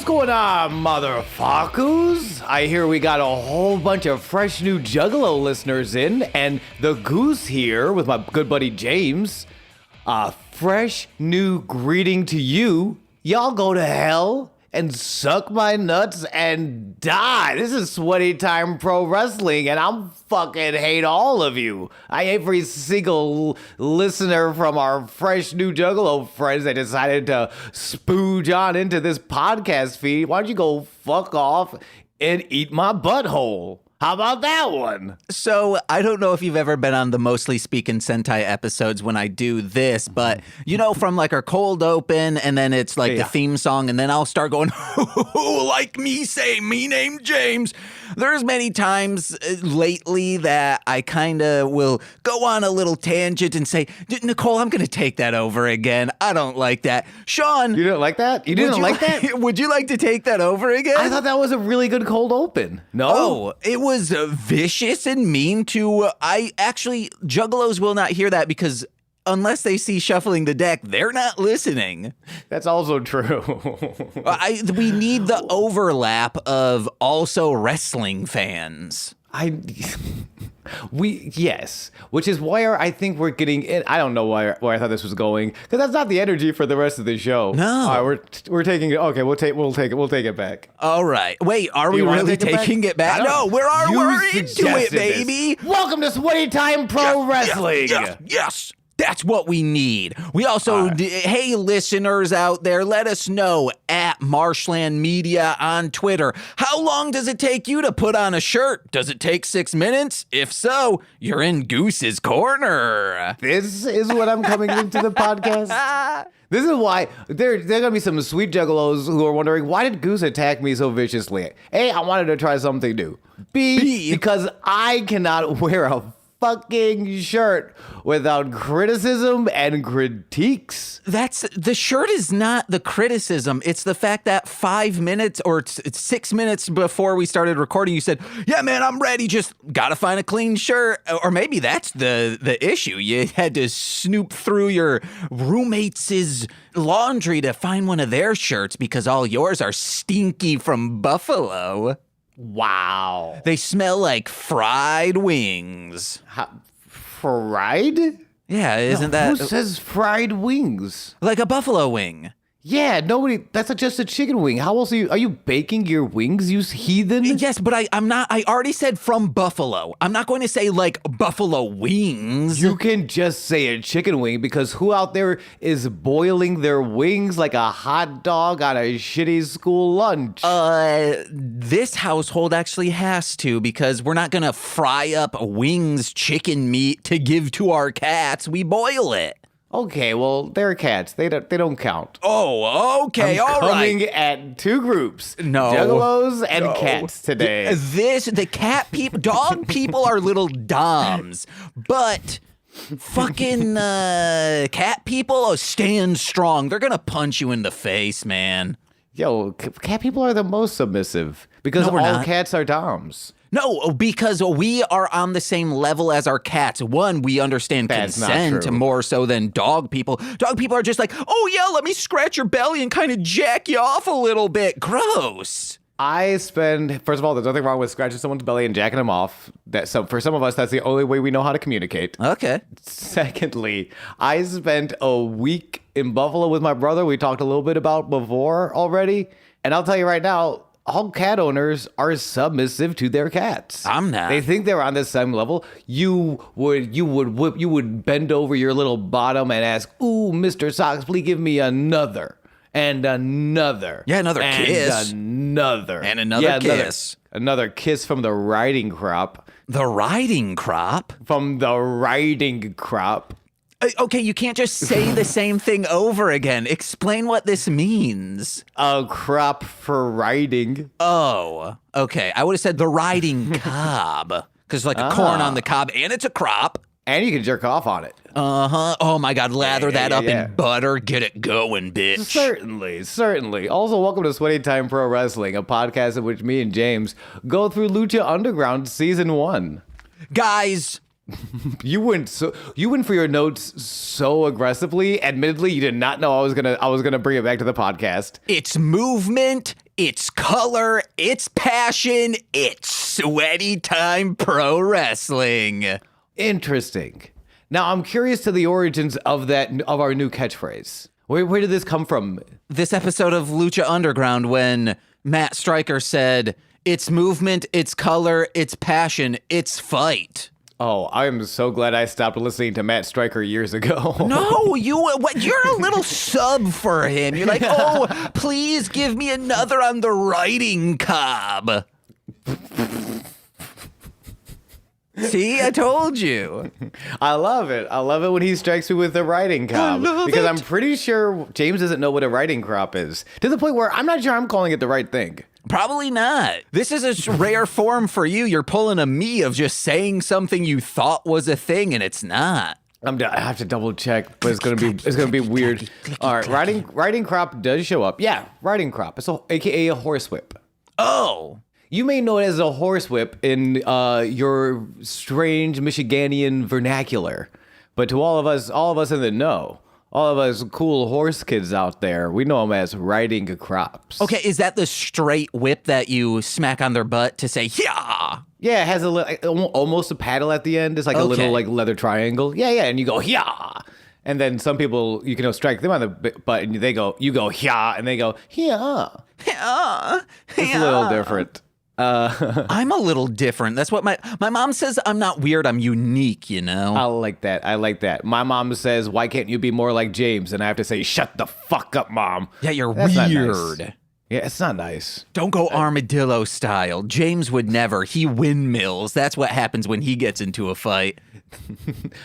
going on, motherfuckers? I hear we got a whole bunch of fresh new Juggalo listeners in, and the Goose here with my good buddy James. A fresh new greeting to you. Y'all go to hell and suck my nuts and die. This is Sweaty Time Pro Wrestling, and I'm fucking hate all of you. I hate every single listener from our fresh new Juggalo friends that decided to spooge on into this podcast feed. Why don't you go fuck off and eat my butthole? How about that one? So, I don't know if you've ever been on the Mostly Speaking Sentai episodes when I do this, but, you know, from like our cold open, and then it's like the theme song, and then I'll start going, like me say, me name James. There's many times lately that I kind of will go on a little tangent and say, Nicole, I'm going to take that over again. I don't like that. Sean. You didn't like that? You didn't like that? Would you like to take that over again? I thought that was a really good cold open. No? Oh, it was vicious and mean to, Juggalos will not hear that because unless they see shuffling the deck, they're not listening. That's also true. We need the overlap of also wrestling fans. Yes, which is why I think we're getting in. I don't know where I thought this was going, because that's not the energy for the rest of the show. No, all right, we're taking it. Okay, we'll take it back. All right, wait, are we really taking it back? No, we're into it, baby. This. Welcome to Sweaty Time Pro Wrestling. Yes. That's what we need. We also, hey, listeners out there, let us know at Marshland Media on Twitter. How long does it take you to put on a shirt? Does it take 6 minutes? If so, you're in Goose's Corner. This is what I'm coming into the podcast. This is why there are going to be some sweet juggalos who are wondering, why did Goose attack me so viciously? A, I wanted to try something new. B, because I cannot wear a fucking shirt without criticism and critiques. The shirt is not the criticism. It's the fact that 5 minutes or 6 minutes before we started recording, you said, yeah, man, I'm ready. Just got to find a clean shirt. Or maybe that's the issue. You had to snoop through your roommates' laundry to find one of their shirts because all yours are stinky from Buffalo. Wow. They smell like fried wings. Fried? Yeah, isn't that... Who says fried wings? Like a buffalo wing. Yeah, nobody... That's just a chicken wing. How else are you baking your wings, you heathen? Yes, but I'm not... I already said from buffalo. I'm not going to say, like, buffalo wings. You can just say a chicken wing because who out there is boiling their wings like a hot dog on a shitty school lunch? This household actually has to because we're not going to fry up wings chicken meat to give to our cats. We boil it. Okay, well, they're cats. They don't count. Oh, okay, all right. I'm coming at two groups. No. Juggalos and cats today. The cat people, dog people are little doms, but fucking cat people stand strong. They're gonna punch you in the face, man. Yo, cat people are the most submissive because all cats are doms. No, because we are on the same level as our cats. One, we understand consent more so than dog people. Dog people are just like, oh yeah, let me scratch your belly and kind of jack you off a little bit. Gross. First of all, there's nothing wrong with scratching someone's belly and jacking them off. For some of us, that's the only way we know how to communicate. Okay. Secondly, I spent a week in Buffalo with my brother. We talked a little bit about before already. And I'll tell you right now, all cat owners are submissive to their cats. I'm not. They think they're on the same level. You would bend over your little bottom and ask, "Ooh, Mr. Socks, please give me another and another." Yeah, another kiss. Another kiss. Another kiss from the riding crop. The riding crop? From the riding crop. Okay, you can't just say the same thing over again. Explain what this means. A crop for riding. Oh, okay. I would have said the riding cob. Because like a corn on the cob, and it's a crop. And you can jerk off on it. Uh-huh. Oh, my God. Lather that up in butter. Get it going, bitch. Certainly. Also, welcome to Sweaty Time Pro Wrestling, a podcast in which me and James go through Lucha Underground Season 1. Guys... You went for your notes so aggressively. Admittedly, you did not know I was gonna bring it back to the podcast. It's movement it's color, it's passion, it's sweaty time pro wrestling. Interesting. Now, I'm curious to the origins of our new catchphrase. Where did this come from? This episode of Lucha Underground when Matt Stryker said, it's movement, it's color, it's passion, it's fight. Oh, I'm so glad I stopped listening to Matt Stryker years ago. No, you're a little sub for him. You're like, oh, please give me another on the riding cob. See, I told you. I love it. I love it when he strikes me with the riding crop. Because I'm pretty sure James doesn't know what a riding crop is. To the point where I'm not sure I'm calling it the right thing. Probably not. This is a rare form for you. You're pulling a me of just saying something you thought was a thing and it's not. I have to double check, but it's gonna be weird. All right, riding crop does show up. Yeah, riding crop. It's AKA a horsewhip. Oh. You may know it as a horsewhip in your strange Michiganian vernacular, but to all of us in the know, all of us cool horse kids out there, we know them as riding crops. Okay, is that the straight whip that you smack on their butt to say, yeah? Yeah, it has almost a paddle at the end. It's like a little leather triangle. Yeah, and you go, yeah. And then some people, you can strike them on the butt and you go, yeah, and they go, yeah. Yeah. It's a little different. I'm a little different. That's what my mom says. I'm not weird. I'm unique, you know? I like that. My mom says, why can't you be more like James? And I have to say, shut the fuck up, Mom. Yeah, you're That's weird. Nice. Yeah, it's not nice. Don't go armadillo style. James would never. He windmills. That's what happens when he gets into a fight.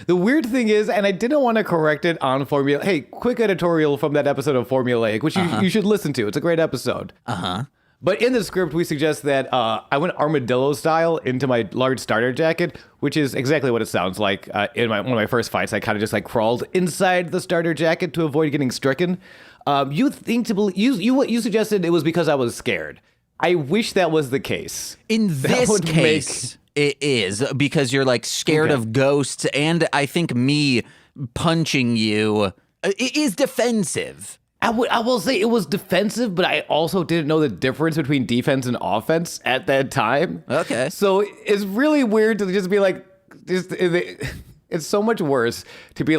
The weird thing is, and I didn't want to correct it on Formula. Hey, quick editorial from that episode of Formulaic, which you should listen to. It's a great episode. Uh-huh. But in the script, we suggest that I went armadillo style into my large starter jacket, which is exactly what it sounds like. In one of my first fights, I kind of just crawled inside the starter jacket to avoid getting stricken. You suggested it was because I was scared. I wish that was the case. In this case, it is because you're scared of ghosts, and I think me punching you is defensive. I will say it was defensive, but I also didn't know the difference between defense and offense at that time. Okay. So it's really weird to just be it's so much worse to be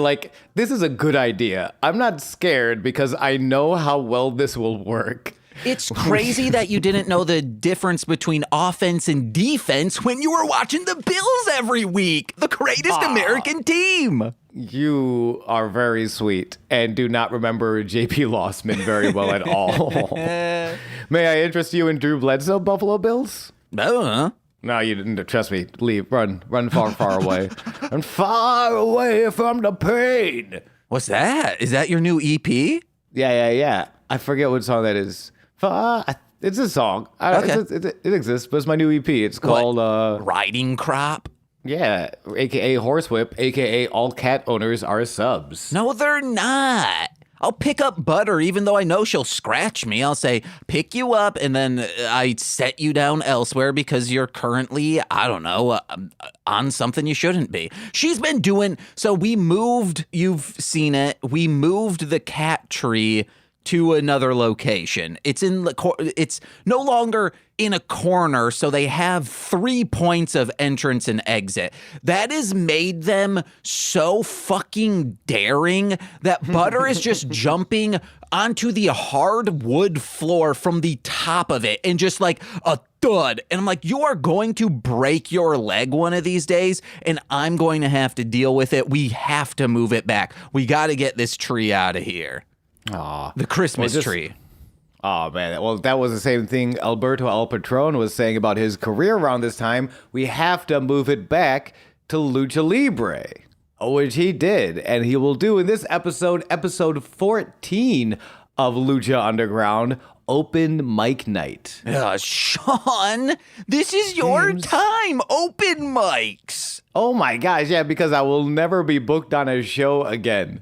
this is a good idea. I'm not scared because I know how well this will work. It's crazy that you didn't know the difference between offense and defense when you were watching the Bills every week, the greatest American team. You are very sweet and do not remember J.P. Lossman very well at all. May I interest you in Drew Bledsoe Buffalo Bills? No. No, you didn't. Trust me. Leave. Run far, far away. Run far away from the pain. What's that? Is that your new EP? Yeah. I forget what song that is. It's a song. It exists, but it's my new EP. It's called Riding Crop? Yeah, a.k.a. Horsewhip, a.k.a. all cat owners are subs. No, they're not. I'll pick up Butter, even though I know she'll scratch me. I'll say, pick you up, and then I set you down elsewhere because you're currently, I don't know, on something you shouldn't be. She's been doing, so we moved, you've seen it, we moved the cat tree to another location. It's no longer in a corner, so they have 3 points of entrance and exit. That has made them so fucking daring that Butter is just jumping onto the hard wood floor from the top of it and just a thud. And I'm you are going to break your leg one of these days, and I'm going to have to deal with it. We have to move it back. We got to get this tree out of here. Aw. The Christmas tree. Oh, man. Well, that was the same thing Alberto El Patron was saying about his career around this time. We have to move it back to Lucha Libre, which he did. And he will do in this episode 14 of Lucha Underground, Open Mic Night. Sean, this is your time. Open mics. Oh, my gosh. Yeah, because I will never be booked on a show again.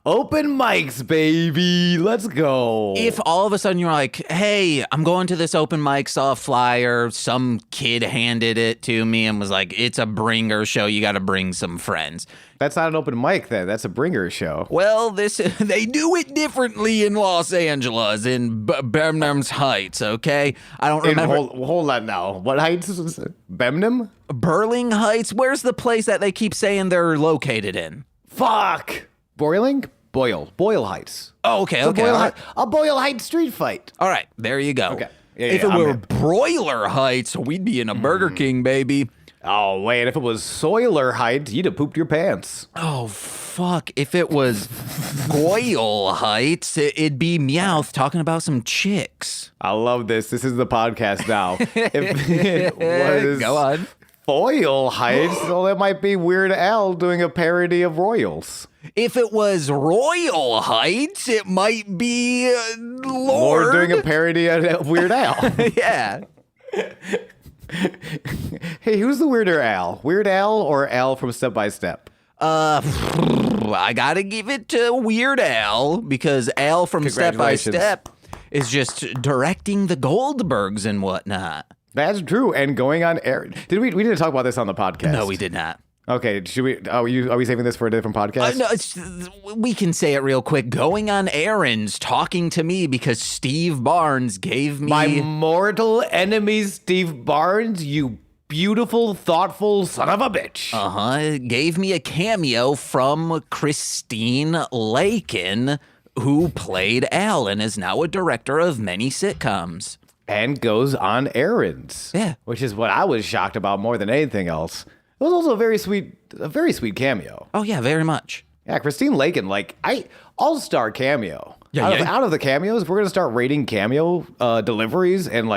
Open mics, baby. Let's go. If all of a sudden you're like, hey, I'm going to this open mic, saw a flyer, some kid handed it to me and was like, it's a bringer show, you got to bring some friends. That's not an open mic then. That's a bringer show. Well, they do it differently in Los Angeles, in Birmingham Heights, okay? I don't remember. Hold on now. What heights is it? Birmingham? Burling Heights? Where's the place that they keep saying they're located in? Fuck. Boiling? Boyle Heights. Oh, okay. A Boyle Heights street fight. All right, there you go. Okay. If it were Broiler Heights, we'd be in a Burger King, baby. Oh, wait. If it was Soiler Heights, you'd have pooped your pants. Oh, fuck. If it was Goyle Heights, it'd be Meowth talking about some chicks. I love this. This is the podcast now. If it was Go on. Foyle Heights, well, that might be Weird Al doing a parody of Royals. If it was Royal Heights, it might be Lord doing a parody of Weird Al. Yeah. Hey, who's the weirder Al? Weird Al or Al from Step by Step? I gotta give it to Weird Al because Al from Step by Step is just directing the Goldbergs and whatnot. That's true. And going on air. We didn't talk about this on the podcast. No, we did not. Okay, should we? Are we saving this for a different podcast? No, we can say it real quick. Going on errands, talking to me because Steve Barnes gave me my mortal enemy, Steve Barnes. You beautiful, thoughtful son of a bitch. Gave me a cameo from Christine Lakin, who played Al and is now a director of many sitcoms. And goes on errands. Yeah, which is what I was shocked about more than anything else. It was also a very sweet cameo. Oh yeah, very much. Yeah, Christine Lakin, all-star cameo. Yeah, out of the cameos, we're gonna start rating cameo deliveries, and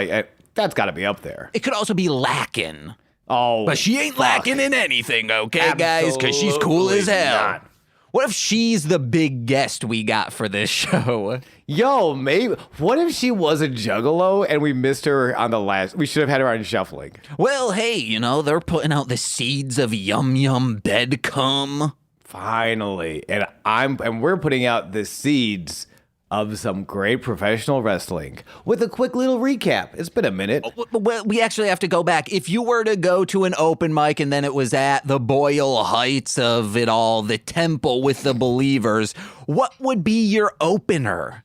that's got to be up there. It could also be Lakin. Oh, but she ain't lacking in anything, okay, guys? Because she's cool as hell. Not. What if she's the big guest we got for this show? Yo, maybe. What if she was a juggalo and we missed her on the last? We should have had her on Shuffling. Well, hey, they're putting out the seeds of yum yum bed cum. Finally, and we're putting out the seeds of some great professional wrestling with a quick little recap. It's been a minute. Well, we actually have to go back. If you were to go to an open mic and then it was at the Boyle Heights of it all, the temple with the believers, what would be your opener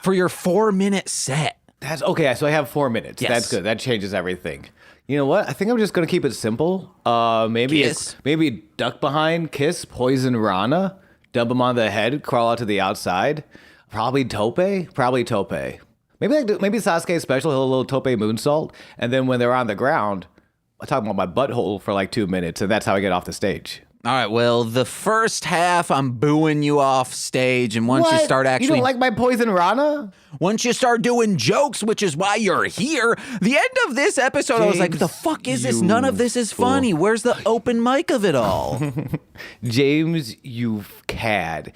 for your 4-minute set? That's okay. So I have 4 minutes. Yes. That's good. That changes everything. You know what? I think I'm just going to keep it simple. Maybe duck behind, kiss, poison Rana, dump him on the head, crawl out to the outside. Probably Tope. Maybe Sasuke special, he'll a little Tope moonsault, and then when they're on the ground, I talk about my butthole for 2 minutes, and that's how I get off the stage. All right, well, the first half, I'm booing you off stage, and once you start actually... You don't like my poison Rana? Once you start doing jokes, which is why you're here, the end of this episode, I was like, the fuck is this? None of this is funny. Where's the open mic of it all? James, you cad.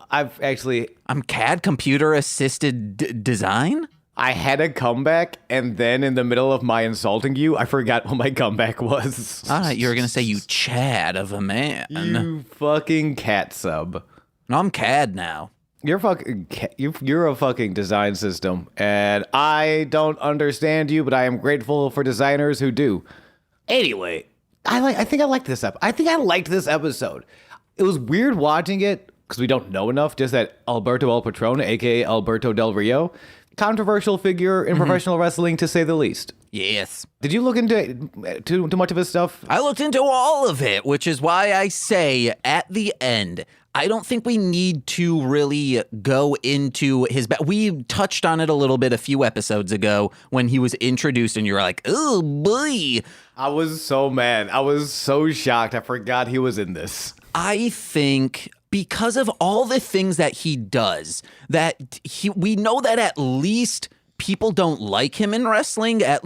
I'm CAD, computer-assisted design? I had a comeback, and then in the middle of my insulting you, I forgot what my comeback was. You were going to say you Chad of a man. You fucking cat sub. No, I'm CAD now. You're a fucking design system, and I don't understand you, but I am grateful for designers who do. Anyway, I think I liked this episode. I think I liked this episode. It was weird watching it, because we don't know enough, just that Alberto El Patron, a.k.a. Alberto Del Rio, controversial figure in professional wrestling, to say the least. Yes. Did you look into too much of his stuff? I looked into all of it, which is why I say at the end, I don't think we need to really go into his we touched on it a little bit a few episodes ago when he was introduced and you were like, oh boy. I was so mad. I was so shocked. I forgot he was in this. I think because of all the things that he does, we know that at least people don't like him in wrestling at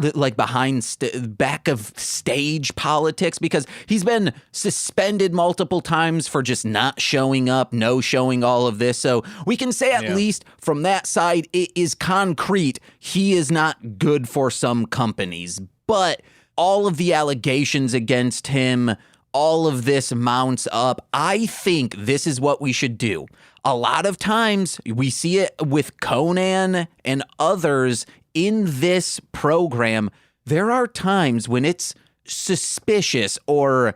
back of stage politics, because he's been suspended multiple times for just not showing up, no showing, all of this. So we can say at least from that side, it is concrete. He is not good for some companies, but all of the allegations against him all of this mounts up, I think this is what we should do. A lot of times we see it with Conan and others in this program. There are times when it's suspicious or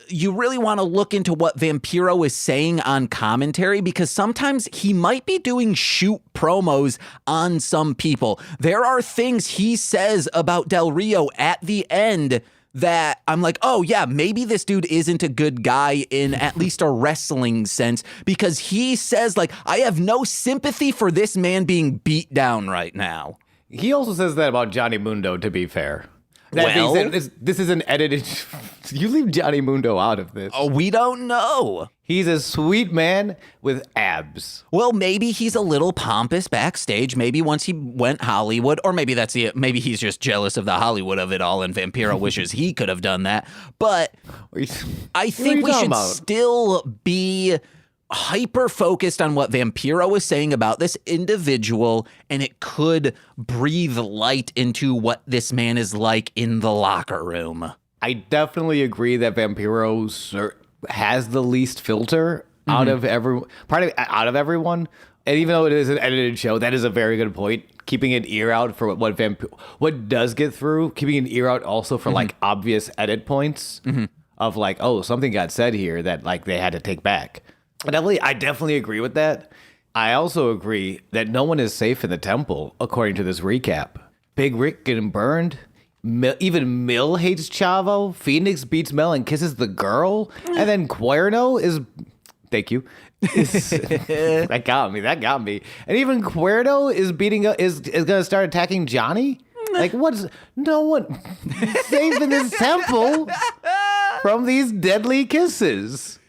you really want to look into what Vampiro is saying on commentary, because sometimes he might be doing shoot promos on some people. There are things he says about Del Rio at the end that I'm like, oh yeah, maybe this dude isn't a good guy in at least a wrestling sense, because he says like, I have no sympathy for this man being beat down right now. He also says that about Johnny Mundo, to be fair. That being said, this is an edited... You leave Johnny Mundo out of this. Oh, we don't know. He's a sweet man with abs. Well, maybe he's a little pompous backstage. Maybe once he went Hollywood, or maybe that's it. Maybe he's just jealous of the Hollywood of it all, and Vampiro wishes he could have done that. But I think we should still be hyper focused on what Vampiro is saying about this individual, and it could breathe light into what this man is like in the locker room. I definitely agree that Vampiro has the least filter out of everyone. And even though it is an edited show, that is a very good point. Keeping an ear out for what does get through, keeping an ear out also for like obvious edit points of like, oh, something got said here that like they had to take back. I definitely agree with that. I also agree that no one is safe in the temple, according to this recap. Big Rick getting burned. Even Mill hates Chavo. Phoenix beats Mel and kisses the girl. And then Cuerno is... Thank you. That got me. And even Cuerno is going to start attacking Johnny? Like, no one safe in this temple from these deadly kisses.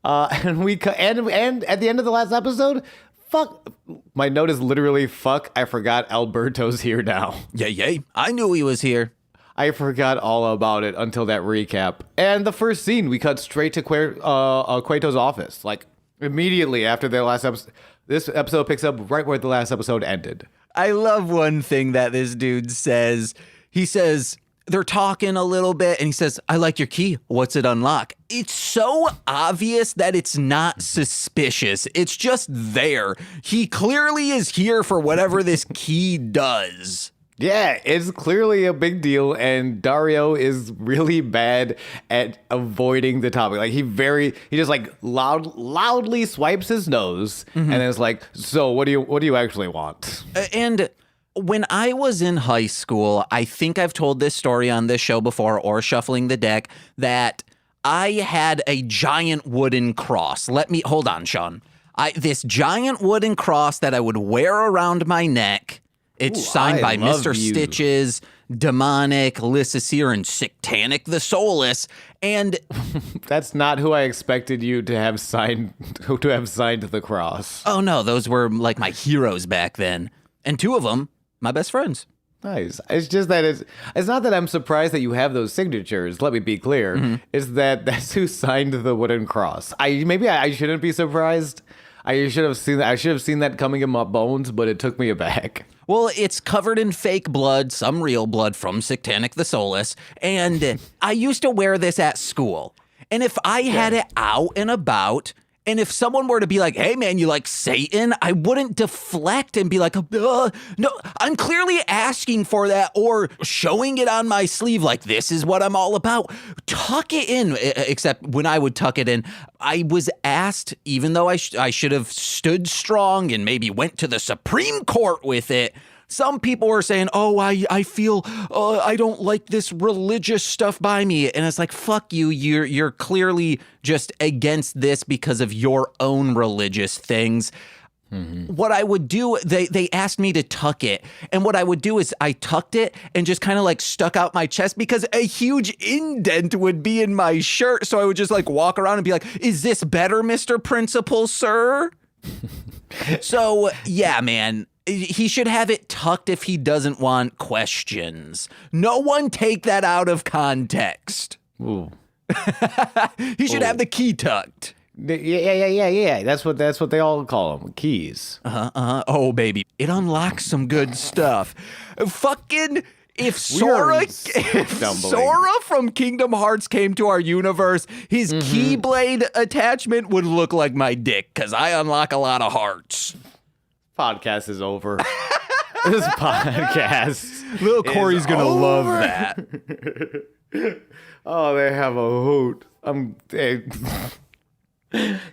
And at the end of the last episode, fuck. My note is literally, fuck, I forgot Alberto's here now. Yay. I knew he was here. I forgot all about it until that recap. And the first scene, we cut straight to Cueto's office. Like, immediately after the last episode. This episode picks up right where the last episode ended. I love one thing that this dude says. He says... They're talking a little bit, and he says, I like your key. What's it unlock? It's so obvious that it's not suspicious. It's just there. He clearly is here for whatever this key does. Yeah, it's clearly a big deal, and Dario is really bad at avoiding the topic. Like, he just like loudly swipes his nose, and then it's like, so what do you actually want? And when I was in high school, I think I've told this story on this show before, or Shuffling the Deck, that I had a giant wooden cross. Hold on, Sean. This giant wooden cross that I would wear around my neck. It's signed by Mr. Stitches, Demonic, Lysisir, and Sictanic the Soulless. And that's not who I expected you to have signed the cross. Oh no, those were like my heroes back then. And two of them, my best friends. Nice. It's just that it's not that I'm surprised that you have those signatures. Let me be clear. It's that's who signed the wooden cross. I shouldn't be surprised. I should have seen that coming in my bones, but it took me aback. Well, it's covered in fake blood, some real blood from Sictanic the Soulless, and I used to wear this at school. And if I had it out and about, and if someone were to be like, hey man, you like Satan? I wouldn't deflect and be like, no, I'm clearly asking for that, or showing it on my sleeve like this is what I'm all about. Tuck it in. Except when I would tuck it in, I was asked, even though I should have stood strong and maybe went to the Supreme Court with it, some people were saying, oh, I feel I don't like this religious stuff by me. And it's like, fuck you. You're clearly just against this because of your own religious things. What I would do, they asked me to tuck it. And what I would do is I tucked it and just kind of like stuck out my chest because a huge indent would be in my shirt. So I would just like walk around and be like, is this better, Mr. Principal, sir? So, yeah, man. He should have it tucked if he doesn't want questions. No one take that out of context. Ooh. He should have the key tucked. Yeah. That's what they all call them, keys. Oh, baby. It unlocks some good stuff. Fucking If Sora from Kingdom Hearts came to our universe, his Keyblade attachment would look like my dick, because I unlock a lot of hearts. Podcast is over. This podcast. Little Corey's going to love that. Oh, they have a hoot.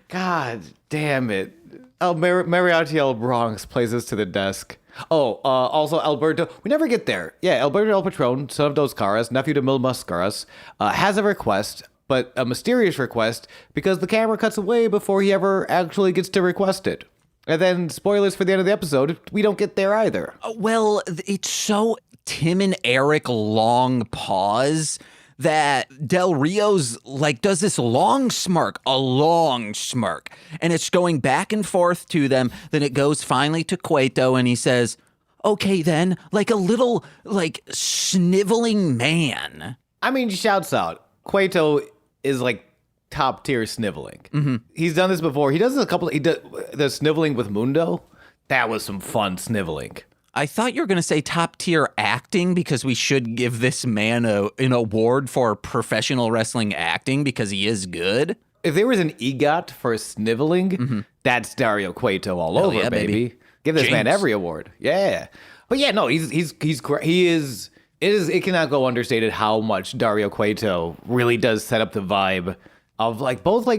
God damn it. Mariachi El Bronx plays this to the desk. Oh, also Alberto. We never get there. Yeah, Alberto El Patron, son of Dos Caras, nephew to Mil Mascaras, has a request, but a mysterious request, because the camera cuts away before he ever actually gets to request it. And then, spoilers for the end of the episode, we don't get there either. Well, it's so Tim and Eric long pause that Del Rio's does this long smirk, and it's going back and forth to them. Then it goes finally to Cueto, and he says, okay then, like a little, sniveling man. I mean, shouts out. Cueto is top tier sniveling. Mm-hmm. He's done this before. He does the sniveling with Mundo. That was some fun sniveling. I thought you were going to say top tier acting, because we should give this man an award for professional wrestling acting because he is good. If there was an EGOT for sniveling, that's Dario Cueto all over, yeah, baby. Give this man every award. Yeah. But yeah, no, it cannot go understated how much Dario Cueto really does set up the vibe of both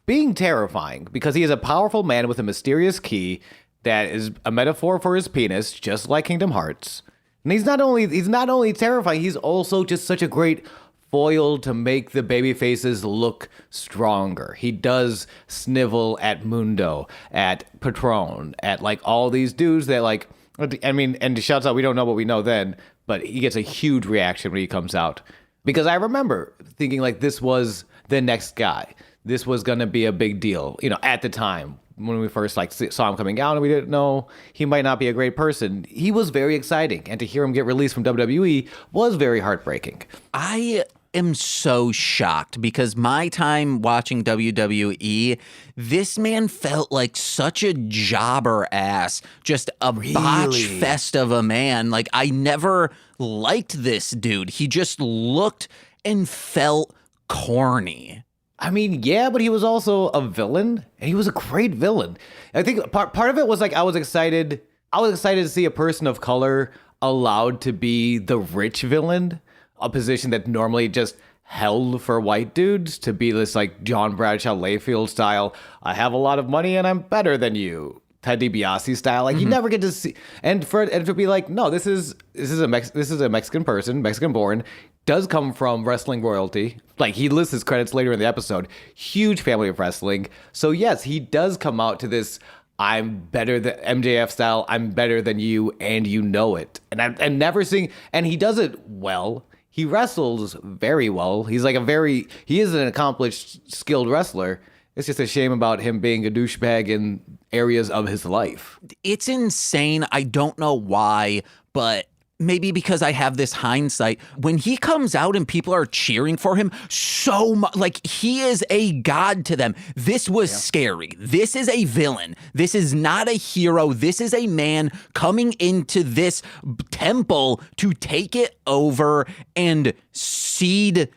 being terrifying, because he is a powerful man with a mysterious key that is a metaphor for his penis, just like Kingdom Hearts. And he's not only terrifying, he's also just such a great foil to make the baby faces look stronger. He does snivel at Mundo, at Patron, at all these dudes that and shouts out, we don't know what we know then, but he gets a huge reaction when he comes out. Because I remember thinking this was the next guy. This was going to be a big deal, at the time when we first saw him coming out, and we didn't know he might not be a great person. He was very exciting, and to hear him get released from WWE was very heartbreaking. I am so shocked, because my time watching WWE, this man felt like such a jobber ass, just a botch fest of a man. I never liked this dude. He just looked and felt corny. I mean, yeah, but he was also a villain, and he was a great villain. I think part of it was I was excited to see a person of color allowed to be the rich villain, a position that normally just held for white dudes, to be this John Bradshaw Layfield style, I have a lot of money and I'm better than you, Ted DiBiase style. You never get to see, and to be no, this is a Mexican person, Mexican born, does come from wrestling royalty. He lists his credits later in the episode. Huge family of wrestling. So yes, he does come out to this, I'm better than MJF style, I'm better than you, and you know it. And never seeing, and he does it well. He wrestles very well. He's he is an accomplished, skilled wrestler. It's just a shame about him being a douchebag in areas of his life. It's insane. I don't know why, but maybe because I have this hindsight. When he comes out and people are cheering for him so much, he is a god to them. This was scary. This is a villain. This is not a hero. This is a man coming into this temple to take it over and seed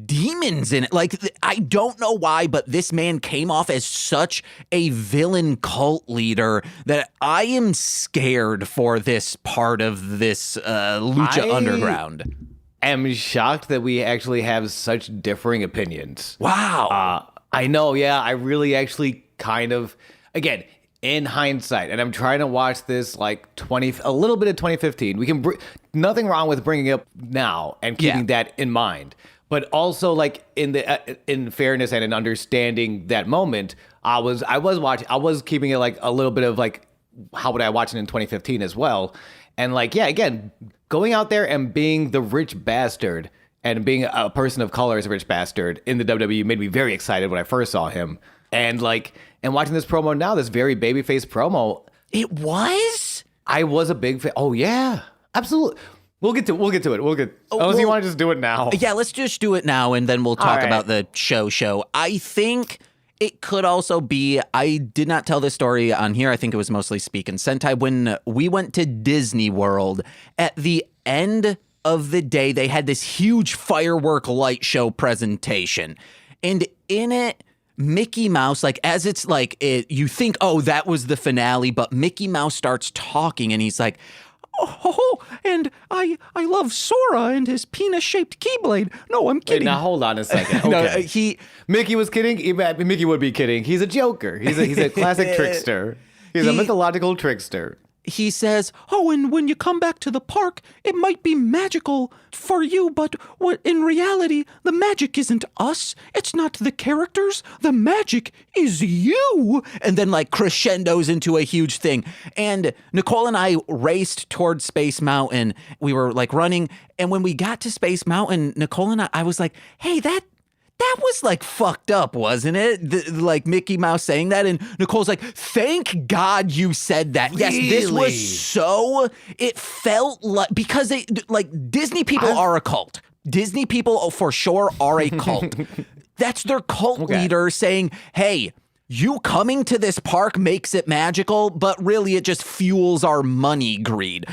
demons in it. I don't know why, but this man came off as such a villain cult leader that I am scared for this part of this Lucha Underground. I'm shocked that we actually have such differing opinions. Wow. I know, yeah. I really actually kind of, again, in hindsight, and I'm trying to watch this a little bit of 2015. We can nothing wrong with bringing it up now and keeping that in mind. But also, in fairness and in understanding that moment, I was keeping it a little bit of how would I watch it in 2015 as well, and again, going out there and being the rich bastard and being a person of color as a rich bastard in the WWE made me very excited when I first saw him, and watching this promo now, this very babyface promo. It was. I was a big fan. Oh yeah, absolutely. We'll get to it. Unless you want to just do it now. Yeah, let's just do it now, and then we'll talk about the show. I think it could also be, I did not tell this story on here. I think it was mostly Speak and Sentai. When we went to Disney World, at the end of the day, they had this huge firework light show presentation. And in it, Mickey Mouse, like as it's like, you think, oh, that was the finale, but Mickey Mouse starts talking and he's like, oh, and I love Sora and his penis-shaped Keyblade. No, I'm kidding. Wait, now hold on a second. Okay. No, Mickey was kidding. Mickey would be kidding. He's a joker. He's a classic trickster. He's a mythological trickster. He says, oh, and when you come back to the park, it might be magical for you, but in reality, the magic isn't us. It's not the characters. The magic is you. And then like crescendos into a huge thing. And Nicole and I raced towards Space Mountain. We were like running. And when we got to Space Mountain, Nicole and I was like, hey, that was like fucked up, wasn't it? Like Mickey Mouse saying that. And Nicole's like, thank God you said that. Really? Yes, this was so, it felt like, because Disney people are a cult. Disney people for sure are a cult. That's their cult leader saying, hey, you coming to this park makes it magical, but really it just fuels our money greed.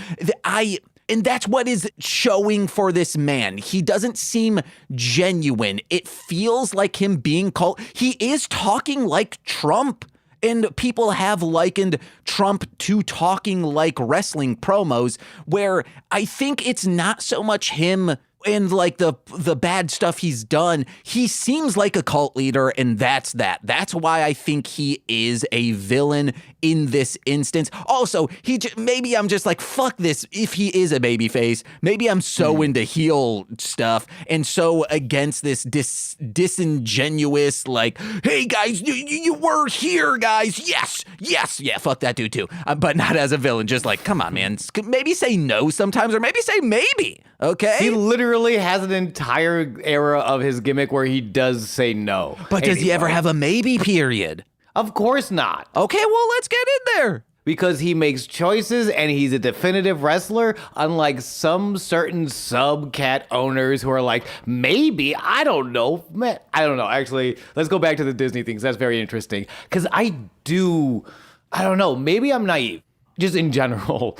And that's what is showing for this man. He doesn't seem genuine. It feels like him being called. He is talking like Trump. And people have likened Trump to talking like wrestling promos, where I think it's not so much him and like the bad stuff he's done. He seems like a cult leader, and that's that. That's why I think he is a villain in this instance. Also, maybe I'm just like, fuck this. If he is a babyface, maybe I'm so into heel stuff and so against this disingenuous, like, hey guys, you were here, guys. Yes. Yeah, fuck that dude too. But not as a villain. Just like, come on, man. Maybe say no sometimes, or maybe say maybe. Okay. He literally has an entire era of his gimmick where he does say no. But does he ever have a maybe period? Of course not. Okay, well, let's get in there. Because he makes choices and he's a definitive wrestler, unlike some certain sub-cat owners who are like, maybe, I don't know. Man, I don't know. Actually, let's go back to the Disney things. That's very interesting. Because I don't know, maybe I'm naive. Just in general.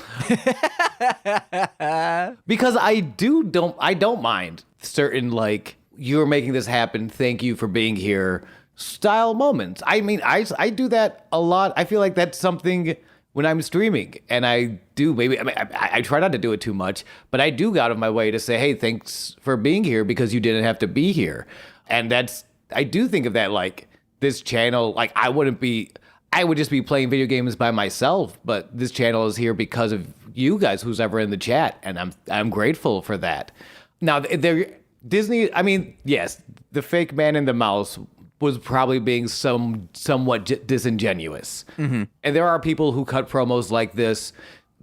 Because I don't mind certain, like, you're making this happen, thank you for being here style moments. I mean, I do that a lot. I feel like that's something when I'm streaming, and I try not to do it too much, but I do go out of my way to say, hey, thanks for being here because you didn't have to be here. And I do think of that, like, this channel, like, I would just be playing video games by myself, but this channel is here because of you guys, who's ever in the chat, and I'm grateful for that. Now, Disney, I mean, yes, the fake man in the mouse was probably being somewhat disingenuous. Mm-hmm. And there are people who cut promos like this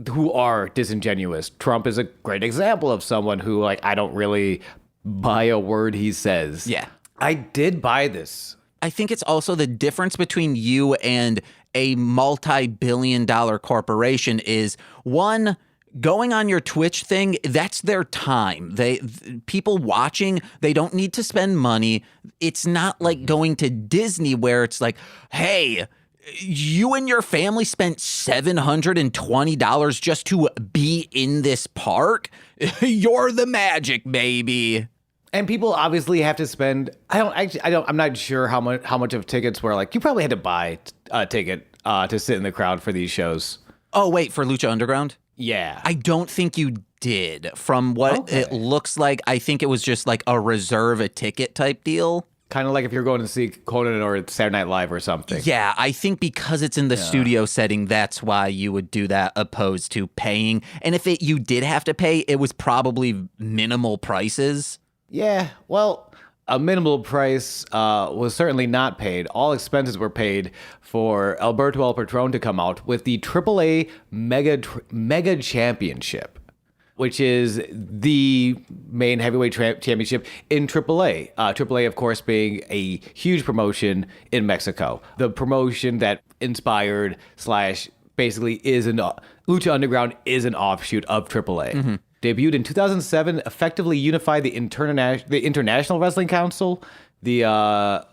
who are disingenuous. Trump is a great example of someone who, like, I don't really buy a word he says. Yeah. I did buy this. I think it's also the difference between you and a multi-billion-dollar corporation is, one, going on your Twitch thing, that's their time. People watching, they don't need to spend money. It's not like going to Disney where it's like, hey, you and your family spent $720 just to be in this park. You're the magic, baby. And people obviously have to spend. I'm not sure how much of tickets were like. You probably had to buy a ticket to sit in the crowd for these shows. Oh wait, for Lucha Underground? Yeah. I don't think you did. From what it looks like, I think it was just like a reserve a ticket type deal. Kind of like if you're going to see Conan or Saturday Night Live or something. Yeah, I think because it's in the studio setting, that's why you would do that opposed to paying. And if you did have to pay, it was probably minimal prices. Yeah, well, a minimal price was certainly not paid. All expenses were paid for Alberto El Patron to come out with the AAA Mega Championship, which is the main heavyweight championship in AAA. AAA, of course, being a huge promotion in Mexico. The promotion that inspired / basically is Lucha Underground is an offshoot of AAA. Mm-hmm. Debuted in 2007, effectively unified the International Wrestling Council, the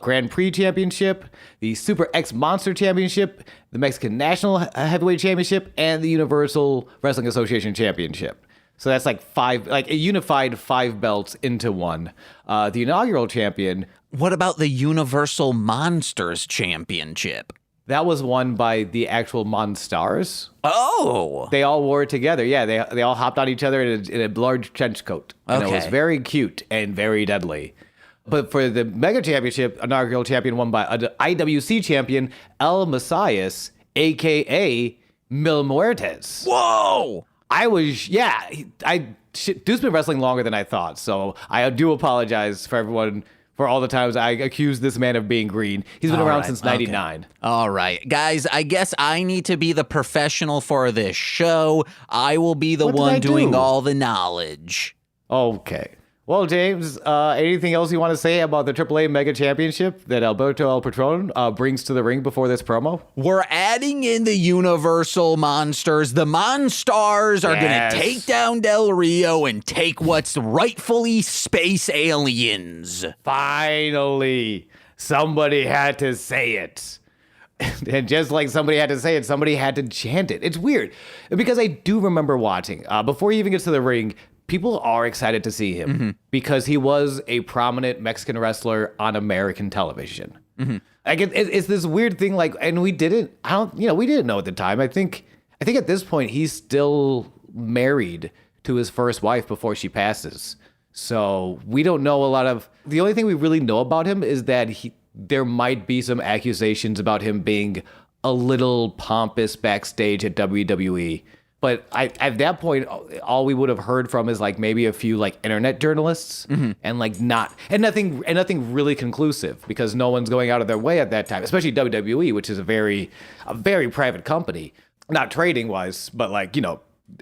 Grand Prix Championship, the Super X Monster Championship, the Mexican National Heavyweight Championship, and the Universal Wrestling Association Championship. So that's like it unified 5 belts into one. The inaugural champion. What about the Universal Monsters Championship? That was won by the actual Monstars. Oh. They all wore it together. Yeah, they all hopped on each other in a large trench coat. And it was very cute and very deadly. But for the Mega Championship, inaugural champion won by IWC champion El Messias, a.k.a. Mil Muertes. Whoa! Dude's been wrestling longer than I thought, so I do apologize for everyone for all the times I accused this man of being green. He's been around since 99. Okay. All right. Guys, I guess I need to be the professional for this show. I will be the one doing all the knowledge. Okay. Well, James, anything else you want to say about the AAA Mega Championship that Alberto El Patron brings to the ring before this promo? We're adding in the Universal Monsters. The Monstars are going to take down Del Rio and take what's rightfully space aliens. Finally, somebody had to say it. And just like somebody had to say it, somebody had to chant it. It's weird because I do remember watching before he even gets to the ring. People are excited to see him because he was a prominent Mexican wrestler on American television. Like it's this weird thing. Like, and we didn't know at the time. I think at this point he's still married to his first wife before she passes. So we don't know a lot of. The only thing we really know about him is that there might be some accusations about him being a little pompous backstage at WWE. But at that point, all we would have heard from is like maybe a few like internet journalists and like nothing really conclusive because no one's going out of their way at that time, especially WWE, which is a very private company, not trading wise, but like,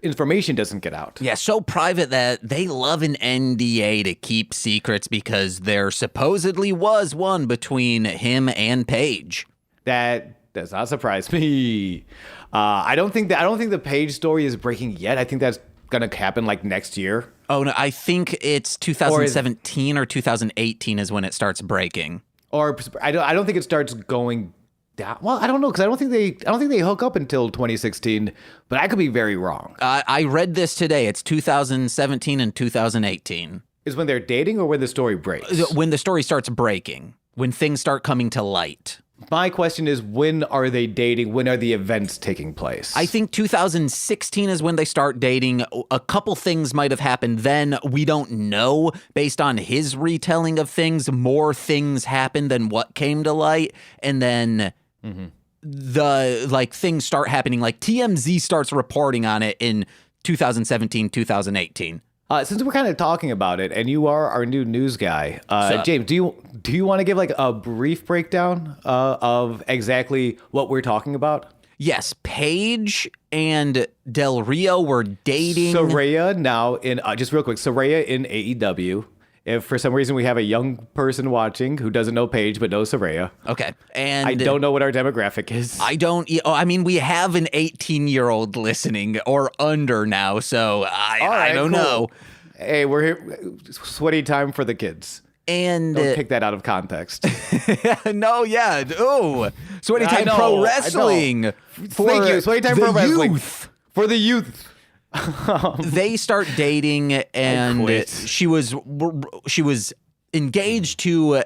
information doesn't get out. Yeah, so private that they love an NDA to keep secrets because there supposedly was one between him and Paige. That does not surprise me. I don't think the Paige story is breaking yet. I think that's gonna happen like next year. Oh no, I think it's 2017 or 2018 is when it starts breaking. Or I don't think it starts going down. Well, I don't know because I don't think they hook up until 2016. But I could be very wrong. I read this today. It's 2017 and 2018 is when they're dating or when the story breaks. When the story starts breaking, when things start coming to light. My question is, when are they dating? When are the events taking place? I think 2016 is when they start dating. A couple things might have happened then. We don't know. Based on his retelling of things, more things happened than what came to light. And then things start happening. Like TMZ starts reporting on it in 2017, 2018. Since we're kind of talking about it, and you are our new news guy, James, do you want to give like a brief breakdown of exactly what we're talking about? Yes, Paige and Del Rio were dating. Saraya now in just real quick, Saraya in AEW. If for some reason we have a young person watching who doesn't know Paige but knows Saraya. Okay. And I don't know what our demographic is. We have an 18-year-old listening or under now, so I don't know. Hey, we're here. Sweaty time for the kids. And don't take that out of context. No, yeah. Oh, Sweaty Time Pro Wrestling. Thank you. Sweaty Time Pro Wrestling. For the youth. They start dating, and she was engaged to,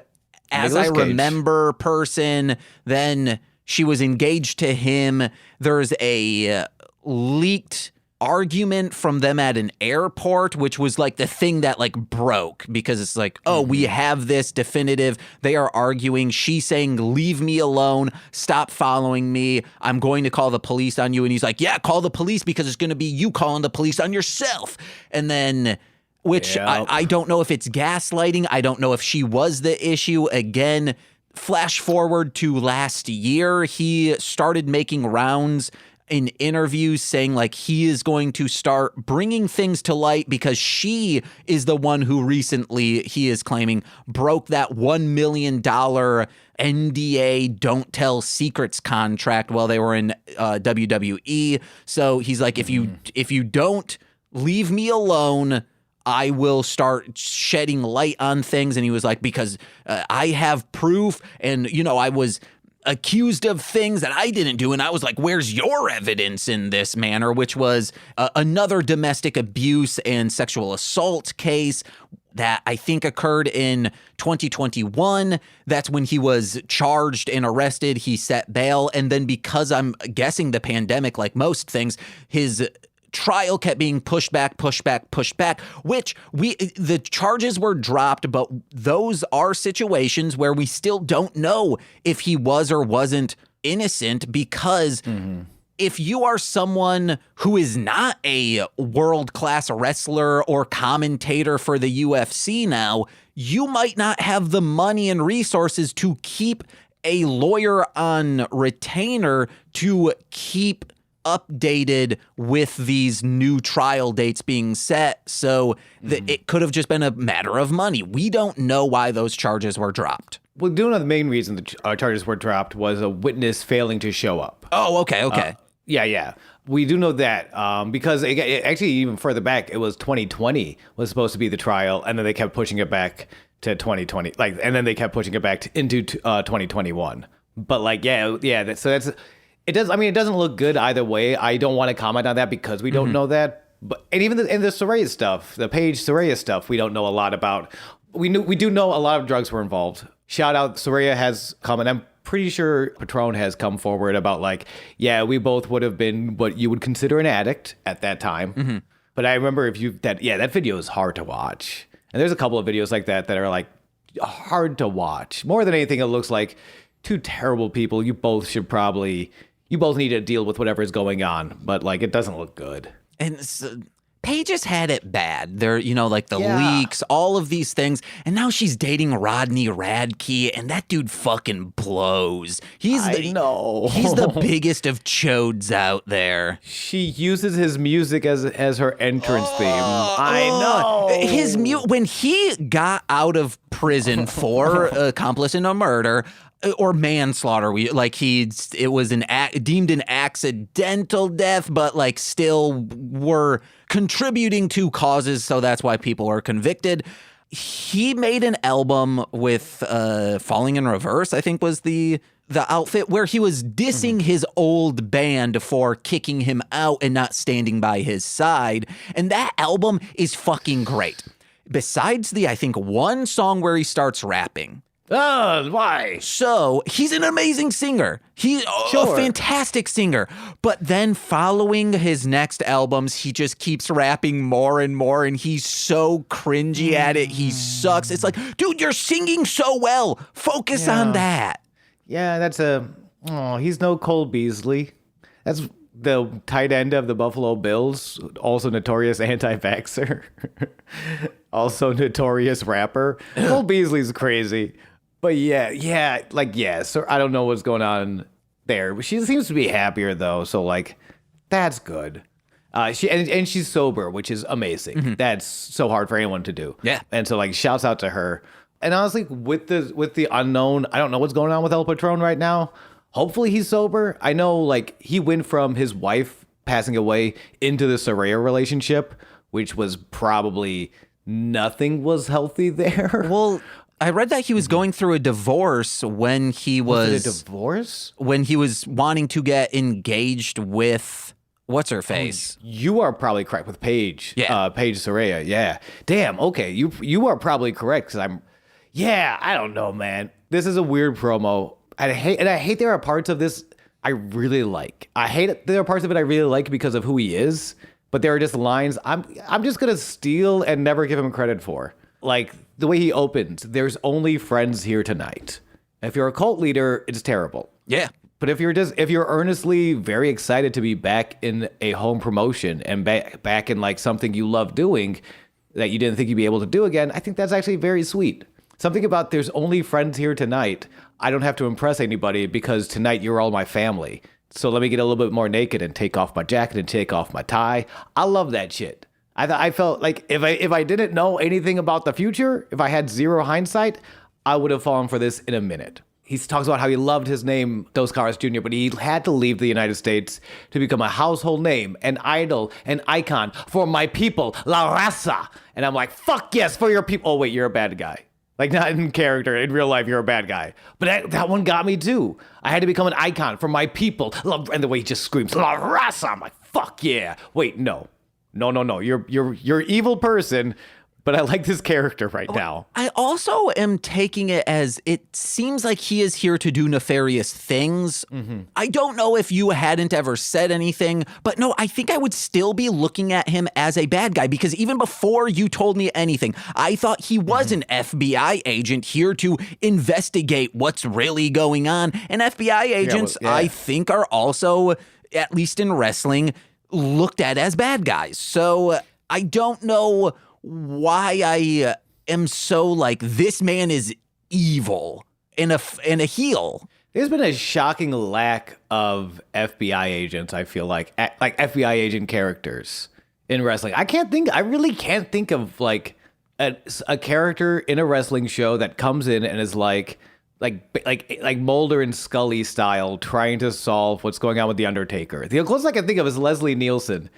as I remember, person. Then she was engaged to him. There's a leaked argument from them at an airport, which was like the thing that like broke because it's like, oh, we have this definitive. They are arguing. She's saying, leave me alone. Stop following me. I'm going to call the police on you. And he's like, yeah, call the police because it's going to be you calling the police on yourself. And then, which I don't know if it's gaslighting. I don't know if she was the issue. Again, flash forward to last year, he started making rounds in interviews saying like he is going to start bringing things to light because she is the one who recently, he is claiming, broke that $1 million NDA don't tell secrets contract while they were in WWE. So he's like, if you don't leave me alone, I will start shedding light on things. And he was like, because I have proof, and I was accused of things that I didn't do. And I was like, where's your evidence in this manner? Which was another domestic abuse and sexual assault case that I think occurred in 2021. That's when he was charged and arrested. He set bail. And then because I'm guessing the pandemic, like most things, his trial kept being pushed back, which the charges were dropped, but those are situations where we still don't know if he was or wasn't innocent because if you are someone who is not a world-class wrestler or commentator for the UFC now, you might not have the money and resources to keep a lawyer on retainer to keep updated with these new trial dates being set. So it could have just been a matter of money. We don't know why those charges were dropped. Well, one of the main reasons the charges were dropped was a witness failing to show up. Oh, okay. Yeah. We do know that because actually even further back, it was 2020 was supposed to be the trial, and then they kept pushing it back to 2020, and then they kept pushing it back into 2021. But so that's it. It doesn't look good either way. I don't want to comment on that because we don't know that. But and even the Soraya stuff, the Paige Soraya stuff, we don't know a lot about. We do know a lot of drugs were involved. Shout out, Soraya has come, and I'm pretty sure Patron has come forward about we both would have been what you would consider an addict at that time. But I remember that video is hard to watch. And there's a couple of videos like that are hard to watch. More than anything, it looks like two terrible people. You both need to deal with whatever is going on, but it doesn't look good. And Paige has had it bad. There, leaks, all of these things. And now she's dating Rodney Radke, and that dude fucking blows. I know. He's the biggest of chodes out there. She uses his music as her entrance theme. I know. When he got out of prison for accomplice in a murder, or manslaughter, it was deemed an accidental death, but still were contributing to causes, so that's why people are convicted. He made an album with Falling in Reverse, I think was the outfit, where he was dissing his old band for kicking him out and not standing by his side, and that album is fucking great. Besides I think one song where he starts rapping. Oh, why? So, he's an amazing singer. He's a fantastic singer. But then following his next albums, he just keeps rapping more and more, and he's so cringy at it. He sucks. It's dude, you're singing so well. Focus on that. Yeah, he's no Cole Beasley. That's the tight end of the Buffalo Bills, also notorious anti-vaxxer, also notorious rapper. Cole Beasley's crazy. But so I don't know what's going on there. But she seems to be happier though, so that's good. She's sober, which is amazing. That's so hard for anyone to do. Yeah. And so shouts out to her. And honestly, with the unknown, I don't know what's going on with El Patron right now. Hopefully he's sober. I know he went from his wife passing away into the Soraya relationship, which was probably nothing was healthy there. Well, I read that he was going through a divorce when he was... Was it a divorce? When he was wanting to get engaged with... What's her face? You are probably correct with Paige. Yeah. Paige Soraya, yeah. Damn, okay. You are probably correct because I don't know, man. This is a weird promo. I hate there are parts of this I really like. There are parts of it I really like because of who he is, but there are just lines I'm just going to steal and never give him credit for. The way he opens, there's only friends here tonight. If you're a cult leader, it's terrible. Yeah. But if you're earnestly very excited to be back in a home promotion and back in something you love doing that you didn't think you'd be able to do again, I think that's actually very sweet. Something about there's only friends here tonight. I don't have to impress anybody because tonight you're all my family. So let me get a little bit more naked and take off my jacket and take off my tie. I love that shit. I felt like if I didn't know anything about the future, if I had zero hindsight, I would have fallen for this in a minute. He talks about how he loved his name, Dos Caras Jr., but he had to leave the United States to become a household name, an idol, an icon for my people, La Raza. And I'm like, fuck yes, for your people. Oh, wait, you're a bad guy. Like, not in character. In real life, you're a bad guy. But that one got me, too. I had to become an icon for my people. And the way he just screams, La Raza. I'm like, fuck yeah. Wait, no. No. You're an evil person, but I like this character right now. I also am taking it as it seems like he is here to do nefarious things. Mm-hmm. I don't know if you hadn't ever said anything, but no, I think I would still be looking at him as a bad guy because even before you told me anything, I thought he was an FBI agent here to investigate what's really going on. And FBI agents, I think, are also, at least in wrestling, looked at as bad guys. So I don't know why I am so like, this man is evil and a heel. There's been a shocking lack of FBI agents, I feel like FBI agent characters in wrestling. I really can't think of like a character in a wrestling show that comes in and is like Mulder and Scully style, trying to solve what's going on with The Undertaker. The closest I can think of is Leslie Nielsen.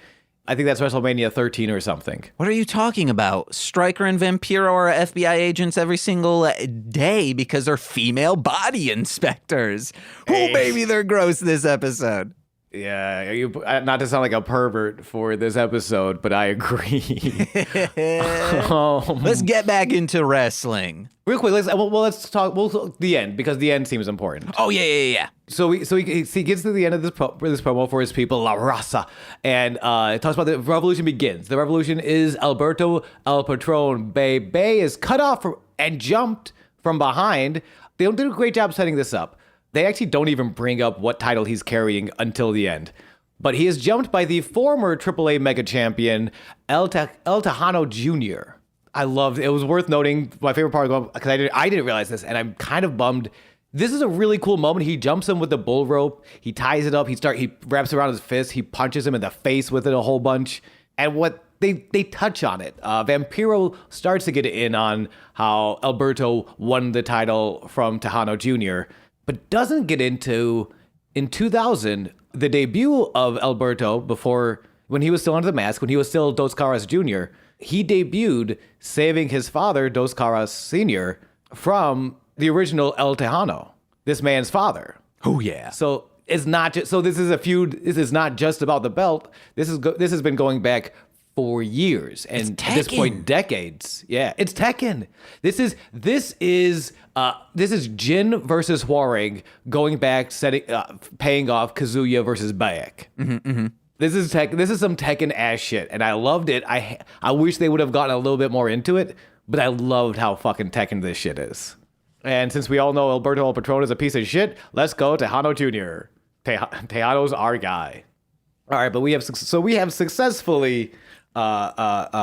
I think that's WrestleMania 13 or something. What are you talking about? Stryker and Vampiro are FBI agents every single day because they're female body inspectors. Oh, baby, they're gross this episode. Yeah, not to sound like a pervert for this episode, but I agree. Let's get back into wrestling. Real quick, let's talk the end, because the end seems important. Oh, yeah. So he gets to the end of this promo for his people, La Raza, and it talks about the revolution begins. The revolution is Alberto El Patron. Bay is cut off and jumped from behind. They don't do a great job setting this up. They actually don't even bring up what title he's carrying until the end. But he is jumped by the former AAA Mega Champion, El Tejano Jr. I loved it. It was worth noting. My favorite part, because I didn't realize this, and I'm kind of bummed. This is a really cool moment. He jumps him with the bull rope. He ties it up. He wraps it around his fist. He punches him in the face with it a whole bunch. And what they touch on it. Vampiro starts to get in on how Alberto won the title from Tejano Jr., but doesn't get into, in 2000, the debut of Alberto when he was still under the mask, when he was still Dos Caras Jr., he debuted saving his father, Dos Caras Sr., from the original El Tejano, this man's father. Oh, yeah. So it's not just, so this is a feud. This is not just about the belt. This has been going back for years, and at this point, decades. Yeah, it's Tekken. This is Jin versus Hwoarang going back, paying off Kazuya versus Bayek. Mm-hmm. This is some Tekken ass shit, and I loved it. I wish they would have gotten a little bit more into it, but I loved how fucking Tekken this shit is. And since we all know Alberto El Patron is a piece of shit, let's go Tejano Jr. Tejano's our guy. All right, but we have successfully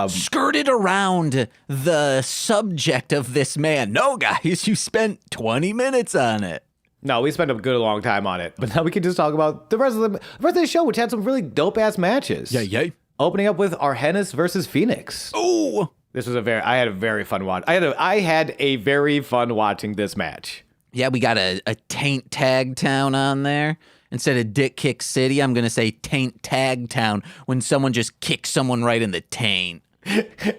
skirted around the subject of this man. No, guys, you spent 20 minutes on it. No, we spent a good long time on it. But now we can just talk about the rest of the show, which had some really dope-ass matches. Yeah. Opening up with Argenis versus Phoenix. Oh! This was I had a very fun watch. I had a very fun watching this match. Yeah, we got a Taint Tag Town on there. Instead of Dick Kick City, I'm going to say Taint Tag Town when someone just kicks someone right in the taint.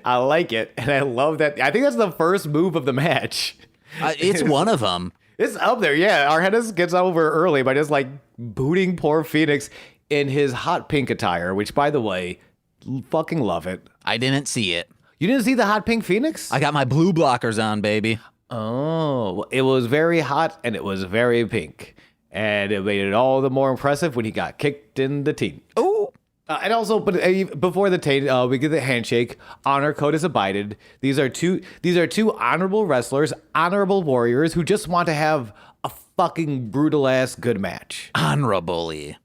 I like it, and I love that. I think that's the first move of the match. It's one of them. It's up there, yeah. Argenis gets over early by just like booting poor Phoenix in his hot pink attire, which, by the way, fucking love it. I didn't see it. You didn't see the hot pink Phoenix? I got my blue blockers on, baby. Oh, it was very hot and it was very pink. And it made it all the more impressive when he got kicked in the teeth. Oh. And also, but before the taint, we get the handshake. Honor code is abided. These are two honorable wrestlers, honorable warriors who just want to have a fucking brutal ass good match. Honorably,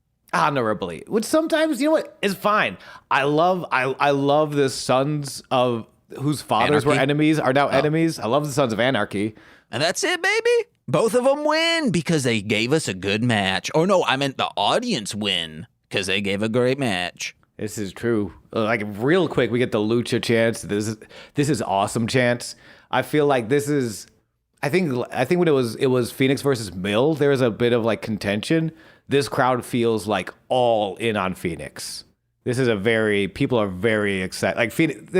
which sometimes, you know what, is fine. I love the sons of whose fathers were enemies are now enemies. I love the Sons of Anarchy. And that's it, baby. Both of them win because they gave us a good match. Oh, no, I meant the audience win because they gave a great match. This is true. Like, real quick, we get the Lucha chants. This is awesome chants. I feel like this is... I think when it was Phoenix versus Mill, there was a bit of, like, contention. This crowd feels like all in on Phoenix. People are very excited. Like, Phoenix,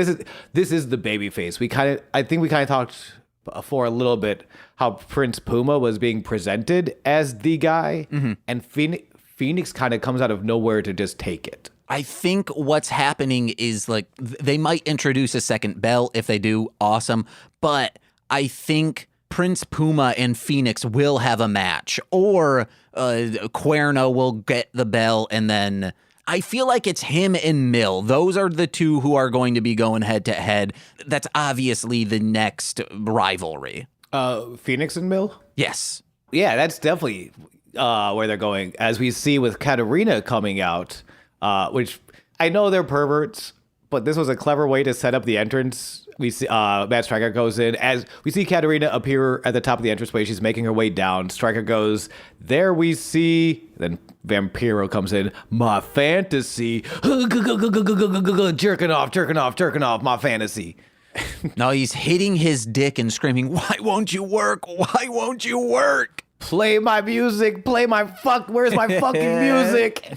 this is the baby face. I think we kind of talked for a little bit how Prince Puma was being presented as the guy, and Phoenix kind of comes out of nowhere to just take it. I think what's happening is like they might introduce a second bell. If they do, awesome. But I think Prince Puma and Phoenix will have a match, or Cuerno will get the bell, and then I feel like it's him and Mill. Those are the two who are going to be going head to head. That's obviously the next rivalry. Phoenix and Mill? Yes. Yeah, that's definitely where they're going. As we see with Katrina coming out, which I know they're perverts, but this was a clever way to set up the entrance. We see Matt Striker goes in. As we see Katrina appear at the top of the entranceway, she's making her way down. Striker goes, there we see. Then Vampiro comes in. My fantasy. Jerking off, my fantasy. No, he's hitting his dick and screaming, why won't you work? Why won't you work? Play my music. Where's my fucking music?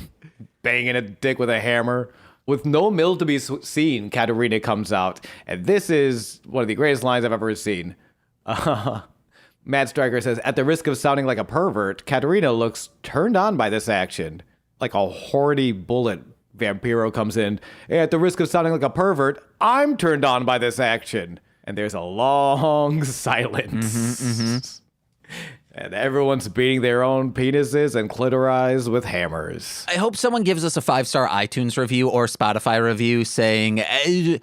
Banging a dick with a hammer. With no Mill to be seen, Katrina comes out. And this is one of the greatest lines I've ever seen. Matt Striker says, at the risk of sounding like a pervert, Katrina looks turned on by this action. Like a horny bullet, Vampiro comes in. At the risk of sounding like a pervert, I'm turned on by this action. And there's a long silence. And everyone's beating their own penises and clitoris with hammers. I hope someone gives us a 5-star iTunes review or Spotify review saying, at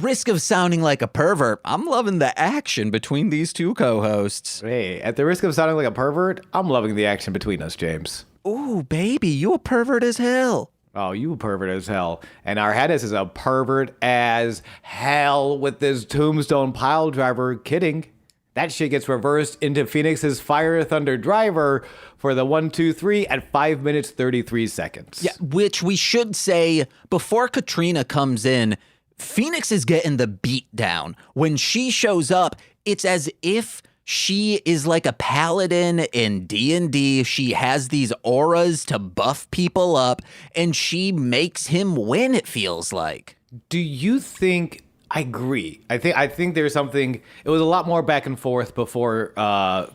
risk of sounding like a pervert, I'm loving the action between these two co-hosts. Hey, at the risk of sounding like a pervert, I'm loving the action between us, James. Ooh, baby, you a pervert as hell. Oh, you a pervert as hell. And our Hedis is a pervert as hell with this tombstone pile driver. Kidding. That shit gets reversed into Phoenix's Fire Thunder driver for the 1-2-3 at 5 minutes 33 seconds. Yeah, which we should say before Katrina comes in, Phoenix is getting the beat down. When she shows up, it's as if she is like a paladin in D&D. She has these auras to buff people up, and she makes him win, it feels like. Do you think... I agree. I think there's something. It was a lot more back and forth before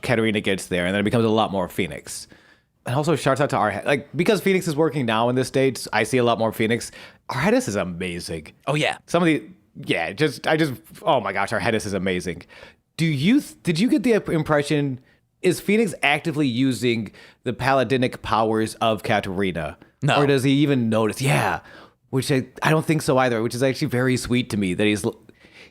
Katrina gets there, and then it becomes a lot more Phoenix. And also, shouts out to our because Phoenix is working now in the States. I see a lot more Phoenix. Our Hedis is amazing. Oh yeah, oh my gosh, our Hedis is amazing. Did you get the impression? Is Phoenix actively using the paladinic powers of Katrina? No, or does he even notice? Yeah. Which I don't think so either, which is actually very sweet to me, that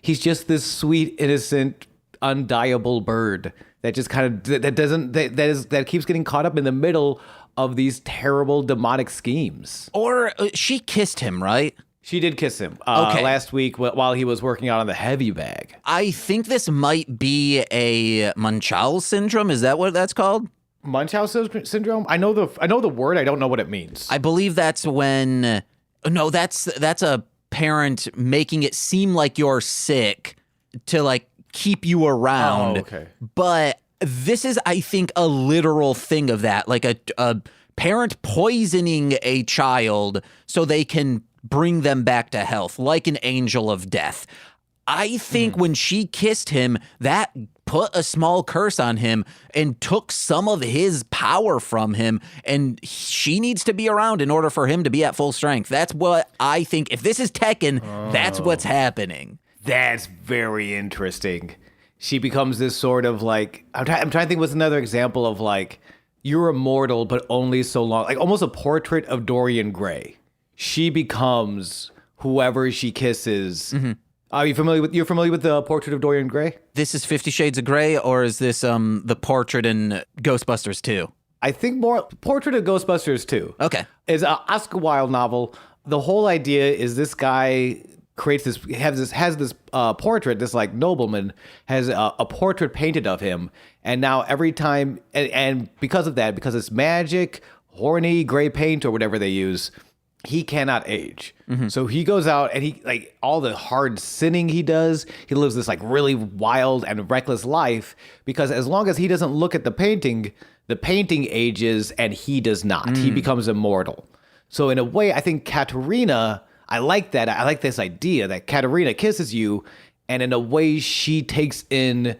he's just this sweet, innocent, undieable bird that just kind of that keeps getting caught up in the middle of these terrible demonic schemes. Or she kissed him, right? She did kiss him last week while he was working out on the heavy bag. I think this might be a Munchausen syndrome. Is that what that's called? Munchausen syndrome? I know the word. I don't know what it means. I believe that's when. No, that's a parent making it seem like you're sick to like keep you around. Oh, okay. But this is, I think, a literal thing of that, like a parent poisoning a child so they can bring them back to health, like an angel of death. I think when she kissed him, that put a small curse on him and took some of his power from him, and she needs to be around in order for him to be at full strength. That's what I think. If this is Tekken, that's what's happening. That's very interesting. She becomes this sort of like, I'm trying to think what's another example of like, you're immortal, but only so long. Like almost a portrait of Dorian Gray. She becomes whoever she kisses. Are you familiar with the portrait of Dorian Gray? This is 50 Shades of Grey, or is this the portrait in Ghostbusters 2? I think more Portrait of Ghostbusters 2. Okay. It's an Oscar Wilde novel. The whole idea is this guy creates this, has this portrait, this like nobleman has a portrait painted of him. And now every time, and because of that, because it's magic, horny gray paint or whatever they use, he cannot age. So he goes out and he, like, all the hard sinning he does, he lives this like really wild and reckless life, because as long as he doesn't look at the painting ages and he does not. He becomes immortal. So in a way, I think Katrina, I like that. I like this idea that Katrina kisses you, and in a way she takes in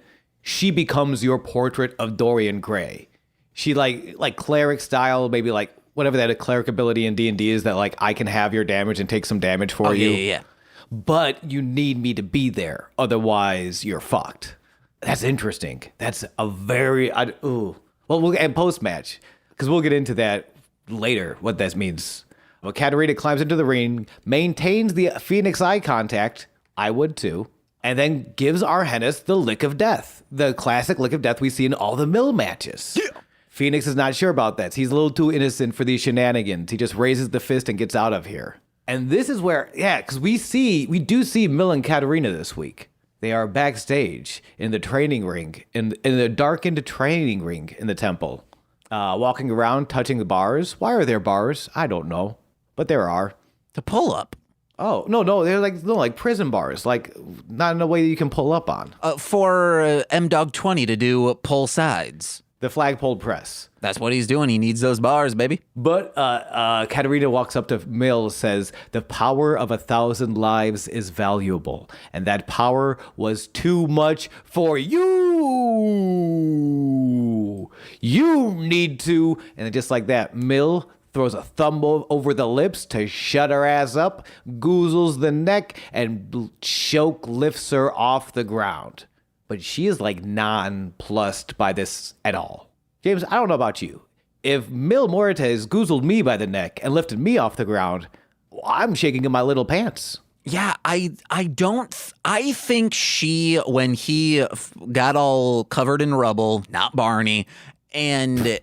she becomes your portrait of Dorian Gray. She like cleric style, maybe like whatever that cleric ability in D&D is, that like I can have your damage and take some damage for you. Yeah. But you need me to be there, otherwise you're fucked. That's interesting. That's a very Well, we'll and post match, because we'll get into that later. What that means. Well, Katrina climbs into the ring, maintains the Phoenix eye contact. I would too. And then gives Arhennis the lick of death, the classic lick of death we see in all the mill matches. Yeah. Phoenix is not sure about that. He's a little too innocent for these shenanigans. He just raises the fist and gets out of here. And this is where, because we do see Mill and Katrina this week. They are backstage in the training ring, in the darkened training ring in the temple, walking around, touching the bars. Why are there bars? I don't know, but there are. To pull up. Oh, no, they're like prison bars, like not in a way that you can pull up on. For M-Dog 20 to do pull sides. The flagpole press. That's what he's doing. He needs those bars, baby. But Katrina walks up to Mill, says, the power of 1,000 lives is valuable, and that power was too much for you. You need to, and just like that, Mill throws a thumb over the lips to shut her ass up, goozles the neck, and choke lifts her off the ground. But she is like nonplussed by this at all. James, I don't know about you. If Mil Morates goozled me by the neck and lifted me off the ground, I'm shaking in my little pants. Yeah, I think she, when he got all covered in rubble, not Barney, and...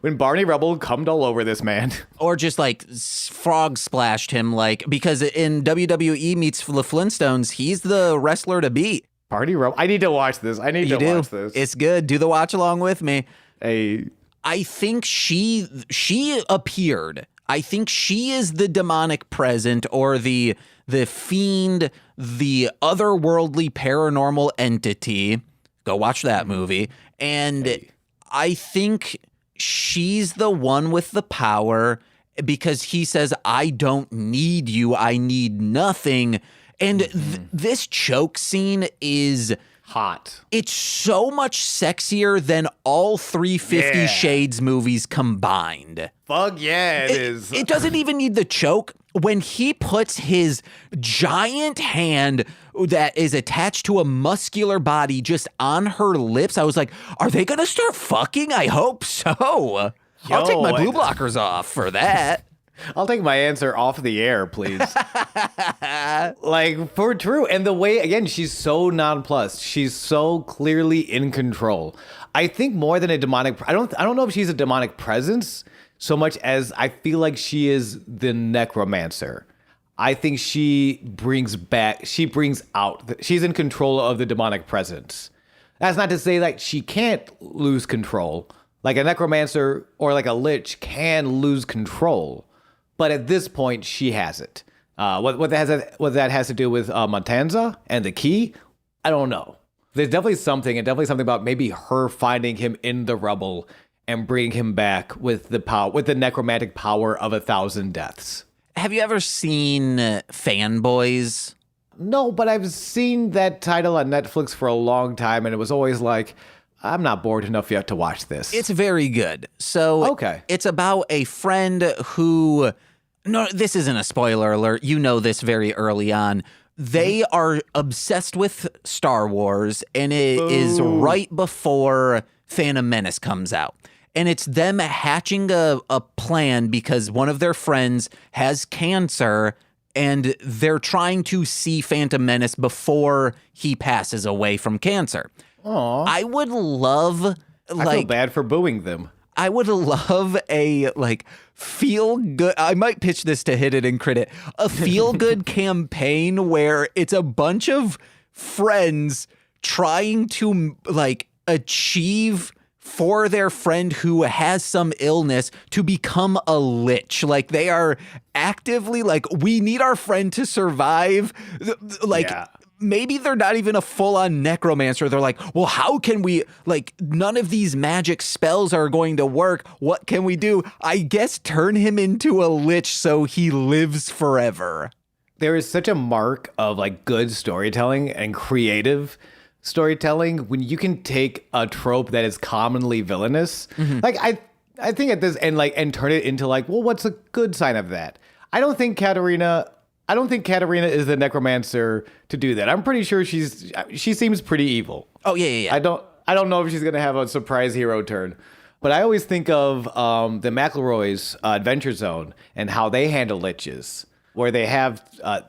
When Barney Rubble cummed all over this man. Or just like frog splashed him, like, because in WWE meets the Flintstones, he's the wrestler to beat. Barney Rubble? I need to watch this. Watch this. It's good. Do the watch along with me. Hey. I think she appeared. I think she is the demonic present, or the fiend, the otherworldly paranormal entity. Go watch that movie. And I think she's the one with the power, because he says, I don't need you. I need nothing. And this choke scene is hot. It's so much sexier than all 350 Shades movies combined. Fuck yeah, it is. It doesn't even need the choke. When he puts his giant hand that is attached to a muscular body just on her lips, I was like, are they going to start fucking? I hope so. I'll take my blue blockers off for that. I'll take my answer off the air, please. Like, for true. And the way, again, she's so nonplussed. She's so clearly in control. I think more than a demonic, I don't know if she's a demonic presence so much as I feel like she is the necromancer. I think she brings out, she's in control of the demonic presence. That's not to say that she can't lose control. Like a necromancer or like a lich can lose control. But at this point, she has it. What that has to do with Montanza and the key, I don't know. There's definitely something about maybe her finding him in the rubble and bringing him back with the necromantic power of 1,000 deaths. Have you ever seen Fanboys? No, but I've seen that title on Netflix for a long time, and it was always like, I'm not bored enough yet to watch this. It's very good. So It's about a friend who... No, this isn't a spoiler alert. You know this very early on. They are obsessed with Star Wars, and it is right before Phantom Menace comes out. And it's them hatching a plan because one of their friends has cancer, and they're trying to see Phantom Menace before he passes away from cancer. Aww. I would love... I feel bad for booing them. I would love a, feel good. I might pitch this to Hit It and Crit It. A feel good campaign where it's a bunch of friends trying to, achieve for their friend who has some illness to become a lich. Like, they are actively, we need our friend to survive. Maybe they're not even a full-on necromancer. They're like, well, how can we, none of these magic spells are going to work. What can we do? I guess turn him into a lich so he lives forever. There is such a mark of, good storytelling and creative storytelling when you can take a trope that is commonly villainous. Like I think at this and turn it into like, well, what's a good sign of that? I don't think Katrina is the necromancer to do that. I'm pretty sure she seems pretty evil. Oh yeah. I don't know if she's gonna have a surprise hero turn. But I always think of the McElroy's Adventure Zone and how they handle liches, where they have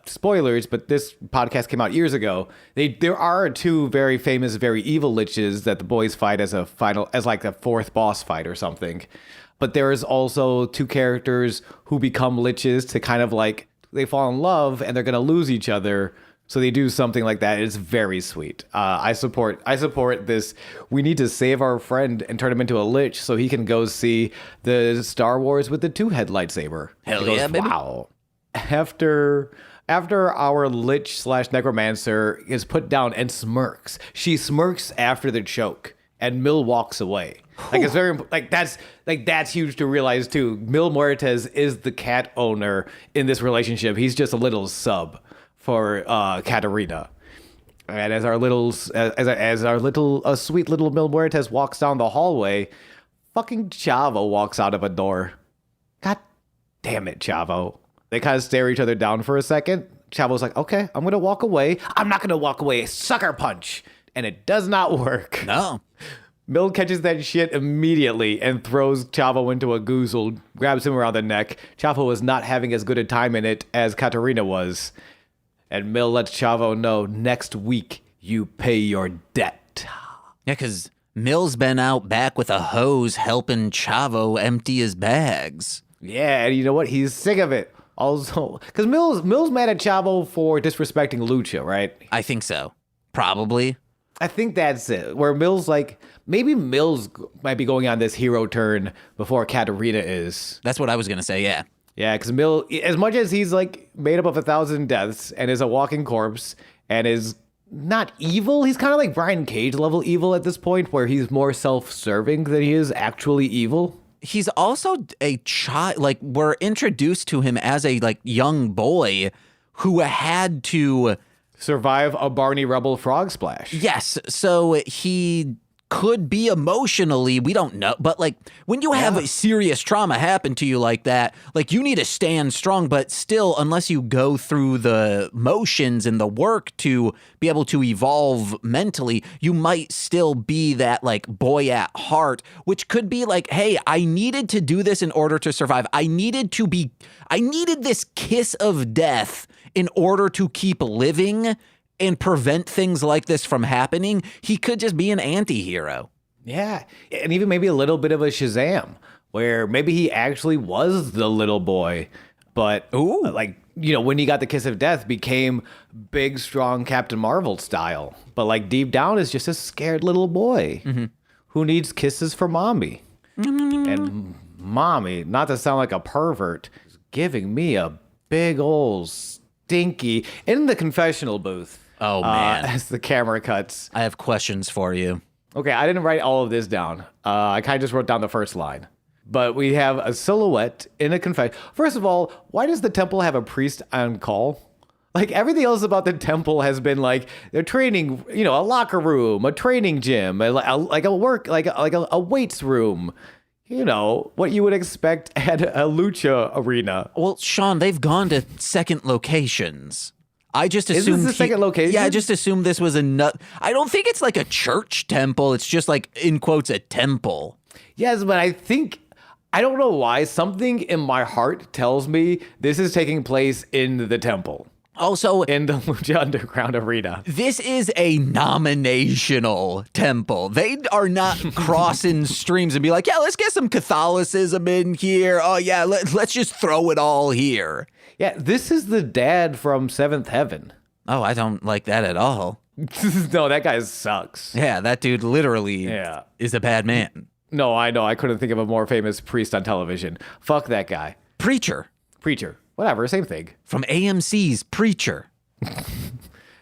spoilers, but this podcast came out years ago. There are two very famous, very evil liches that the boys fight as like the fourth boss fight or something. But there is also two characters who become liches to kind of like they fall in love and they're gonna lose each other. So they do something like that. It's very sweet. I support this. We need to save our friend and turn him into a lich so he can go see the Star Wars with the two-head lightsaber. Hell yeah, baby. Wow. After our lich / necromancer is put down and smirks, she smirks after the choke, and Mil walks away. Like it's very that's huge to realize too. Mil Muertes is the cat owner in this relationship. He's just a little sub for Katrina. And as our sweet little Mil Muertes walks down the hallway, fucking Chavo walks out of a door. God damn it, Chavo. They kind of stare each other down for a second. Chavo's like, okay, I'm going to walk away. I'm not going to walk away. Sucker punch. And it does not work. No. Mil catches that shit immediately and throws Chavo into a goozle, grabs him around the neck. Chavo was not having as good a time in it as Katrina was. And Mil lets Chavo know, next week you pay your debt. Yeah, because Mil's been out back with a hose helping Chavo empty his bags. Yeah, and you know what? He's sick of it. Also, because Mil's mad at Chavo for disrespecting Lucha, right? I think so. Probably. I think that's it. Where Mil's like, maybe Mil's might be going on this hero turn before Katrina is. That's what I was going to say, yeah. Yeah, because Mil, as much as he's like made up of 1,000 deaths and is a walking corpse and is not evil, he's kind of like Brian Cage level evil at this point, where he's more self-serving than he is actually evil. He's also a child. Like, we're introduced to him as a like young boy who had to survive a Barney Rubble frog splash. Yes, so he could be emotionally, we don't know, but like when you have a serious trauma happen to you like that, like you need to stand strong, but still, unless you go through the motions and the work to be able to evolve mentally, you might still be that like boy at heart, which could be like, hey, I needed to do this in order to survive. I needed this kiss of death in order to keep living and prevent things like this from happening. He could just be an anti-hero. Yeah, and even maybe a little bit of a Shazam, where maybe he actually was the little boy, but like, you know, when he got the kiss of death, became big, strong Captain Marvel style. But like deep down is just a scared little boy who needs kisses from mommy. And mommy, not to sound like a pervert, is giving me a big old stinky in the confessional booth. Oh, man. As the camera cuts. I have questions for you. Okay, I didn't write all of this down. I kind of just wrote down the first line. But we have a silhouette in a confession. First of all, why does the temple have a priest on call? Like, everything else about the temple has been like, they're training, you know, a locker room, a training gym, like a weights room. You know, what you would expect at a lucha arena. Well, Sean, they've gone to second locations. I just assumed is this the second location? Yeah, I just assumed this was I don't think it's like a church temple. It's just like, in quotes, a temple. Yes, but I don't know why, something in my heart tells me this is taking place in the temple. Also, in the Lucha Underground arena. This is a nominational temple. They are not crossing streams and be like, yeah, let's get some Catholicism in here. Oh, yeah, let's just throw it all here. Yeah, this is the dad from Seventh Heaven. Oh, I don't like that at all. No, that guy sucks. Yeah, that dude literally is a bad man. No, I know. I couldn't think of a more famous priest on television. Fuck that guy. Preacher. Whatever, same thing. From AMC's Preacher.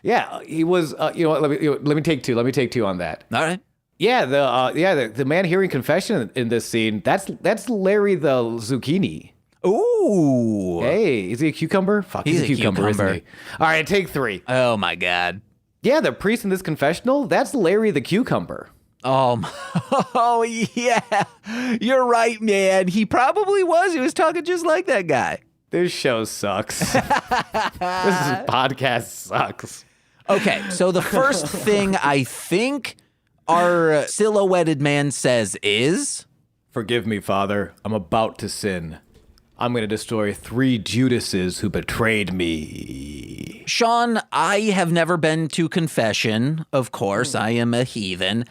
Yeah, he was. You know what? Let me take two on that. All right. Yeah, the man hearing confession in this scene. That's Larry the Zucchini. Ooh. Hey, is he a cucumber? Fuck, he's a cucumber, isn't he? All right, take three. Oh my God. Yeah, the priest in this confessional, that's Larry the Cucumber. Oh, yeah. You're right, man. He probably was. He was talking just like that guy. This show sucks. This podcast sucks. Okay, so the first thing I think our silhouetted man says is... Forgive me, Father. I'm about to sin. I'm going to destroy 3 Judases who betrayed me. Sean, I have never been to confession. Of course, I am a heathen.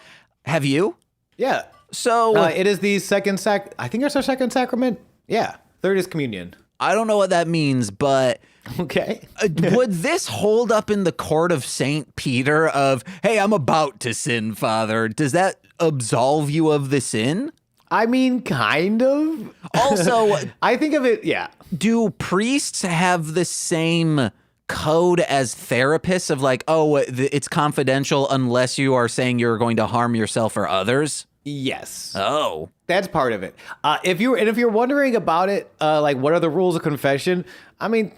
Have you? Yeah. So... it is the second I think it's our second sacrament. Yeah. Third is communion. I don't know what that means, but... Okay. Would this hold up in the court of St. Peter of, hey, I'm about to sin, Father? Does that absolve you of the sin? I mean, kind of. Also, I think of it, yeah. Do priests have the same code as therapists of like, oh, it's confidential unless you are saying you're going to harm yourself or others? Yes. Oh. That's part of it. If you're wondering about it, like what are the rules of confession? I mean,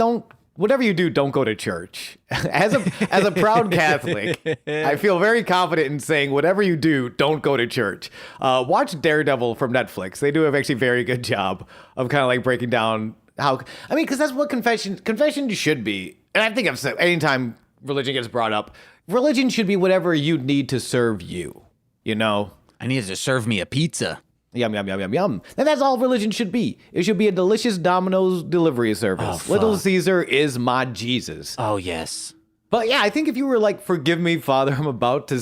whatever you do, don't go to church. As a proud Catholic, I feel very confident in saying whatever you do, don't go to church. Watch Daredevil from Netflix. They do a actually very good job of kind of like breaking down how, I mean, because that's what confession should be. And I think I've said anytime religion gets brought up, religion should be whatever you need to serve you, you know? I need to serve me a pizza. Yum, yum, yum, yum, yum. And that's all religion should be. It should be a delicious Domino's delivery service. Little Caesar is my Jesus. Oh, yes. But yeah, I think if you were like, forgive me, Father, I'm about to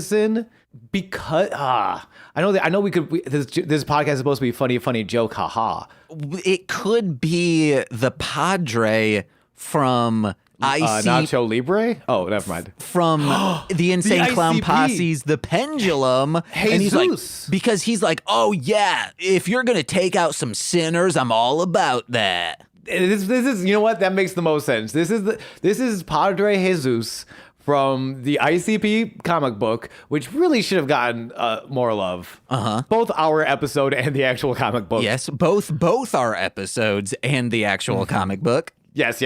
sin, because, I know this podcast is supposed to be funny joke, haha. It could be the Padre from... Nacho Libre? Oh, never mind. From the Insane Clown Posse's The Pendulum. Jesus. And he's like, because he's like, oh yeah, if you're going to take out some sinners, I'm all about that. This is, you know what? That makes the most sense. This is Padre Jesus from the ICP comic book, which really should have gotten more love. Both our episode and the actual comic book. Yes, both our episodes and the actual comic book. Yes.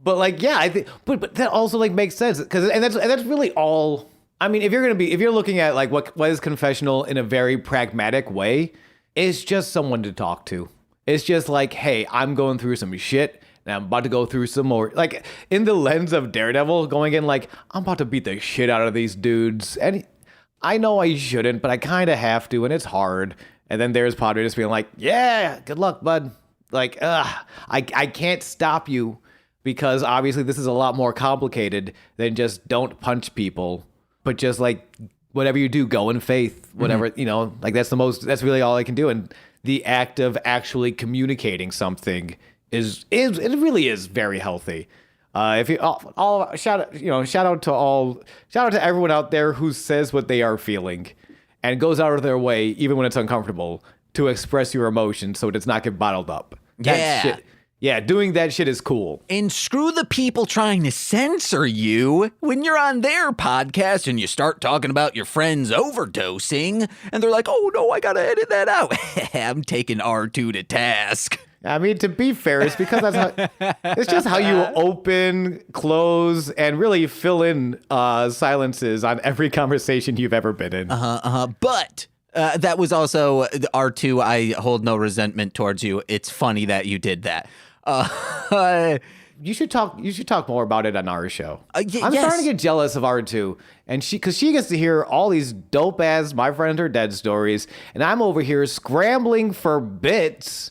But like, yeah, I think, but that also like makes sense and that's really all. I mean, if you're looking at like what is confessional in a very pragmatic way, it's just someone to talk to. It's just like, hey, I'm going through some shit and I'm about to go through some more. Like in the lens of Daredevil, going in like, I'm about to beat the shit out of these dudes, and I know I shouldn't, but I kind of have to, and it's hard. And then there's Padre just being like, yeah, good luck, bud. Like, I can't stop you. Because obviously this is a lot more complicated than just don't punch people, but just like whatever you do, go in faith, whatever, you know, like that's really all I can do. And the act of actually communicating something it really is very healthy. If you shout out to everyone out there who says what they are feeling and goes out of their way, even when it's uncomfortable, to express your emotions so it does not get bottled up. That shit. Yeah, doing that shit is cool. And screw the people trying to censor you when you're on their podcast and you start talking about your friends overdosing, and they're like, oh no, I gotta edit that out. I'm taking R2 to task. I mean, to be fair, it's because it's just how you open, close, and really fill in silences on every conversation you've ever been in. But that was also R2. I hold no resentment towards you. It's funny that you did that. You should talk more about it on our show. I'm yes. starting to get jealous of R2, and because she gets to hear all these dope ass My Friend Are Dead stories, and I'm over here scrambling for bits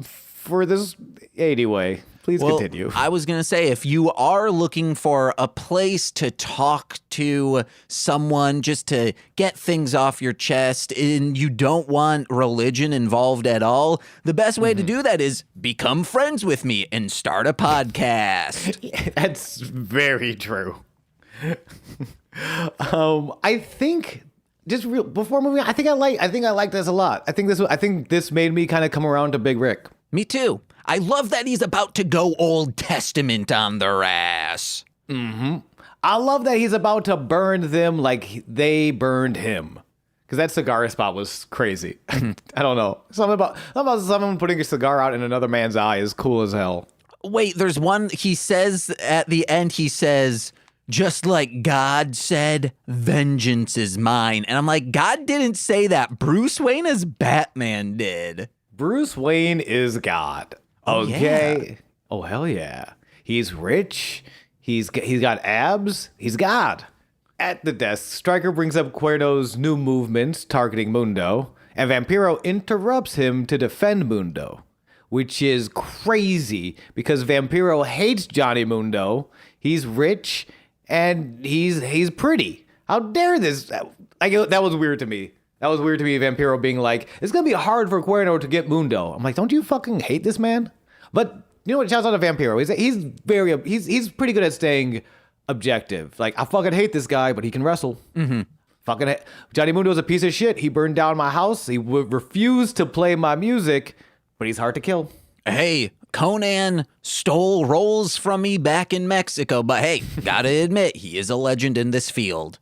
for this. Anyway, please continue. I was going to say, if you are looking for a place to talk to someone just to get things off your chest and you don't want religion involved at all, the best way to do that is become friends with me and start a podcast. That's very true. I think before moving on, I think I like this a lot. I think this made me kind of come around to Big Rick. Me too. I love that he's about to go Old Testament on their ass. I love that he's about to burn them like they burned him. Because that cigar spot was crazy. I don't know. Something about someone putting a cigar out in another man's eye is cool as hell. Wait, there's one, he says at the end, he says, just like God said, vengeance is mine. And I'm like, God didn't say that. Bruce Wayne as Batman did. Bruce Wayne is God. Okay. Yeah. Oh, hell yeah. He's rich. He's got abs. He's God. At the desk, Stryker brings up Cuerno's new movements targeting Mundo, and Vampiro interrupts him to defend Mundo, which is crazy because Vampiro hates Johnny Mundo. He's rich and he's pretty. How dare this? That was weird to me. That was weird to me, Vampiro being like, it's going to be hard for Cuerno to get Mundo. I'm like, don't you fucking hate this man? But you know what? Shouts out to Vampiro. He's pretty good at staying objective. Like, I fucking hate this guy, but he can wrestle. Mm-hmm. Johnny Mundo's a piece of shit. He burned down my house. He refused to play my music, but he's hard to kill. Hey, Conan stole roles from me back in Mexico, but hey, gotta admit, he is a legend in this field.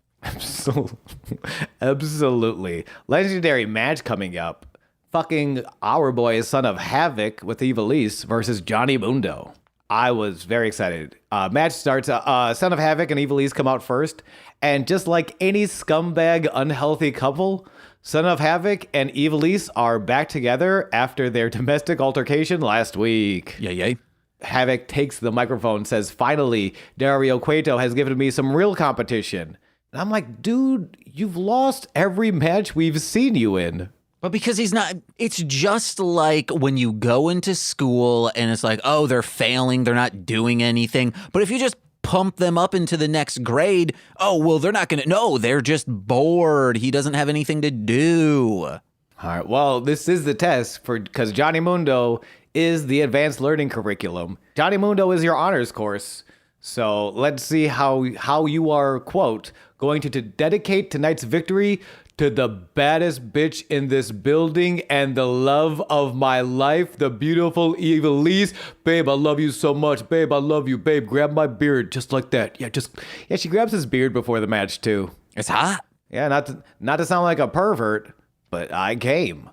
Absolutely. Legendary match coming up. Fucking our boy, Son of Havoc with Ivelisse versus Johnny Mundo. I was very excited. Match starts. Son of Havoc and Ivelisse come out first. And just like any scumbag, unhealthy couple, Son of Havoc and Ivelisse are back together after their domestic altercation last week. Yay. Havoc takes the microphone and says, finally, Dario Cueto has given me some real competition. And I'm like, dude, you've lost every match we've seen you in. But because he's not, it's just like when you go into school and it's like, oh, they're failing, they're not doing anything. But if you just pump them up into the next grade, oh, well, they're not going to, no, they're just bored. He doesn't have anything to do. All right, well, this is the test because Johnny Mundo is the advanced learning curriculum. Johnny Mundo is your honors course. So let's see how you are, quote, going to dedicate tonight's victory to the baddest bitch in this building and the love of my life, the beautiful Ivelisse. Babe, I love you so much. Babe, I love you. Babe, grab my beard just like that. Yeah, she grabs his beard before the match too. It's hot. Yeah, not to sound like a pervert, but I came.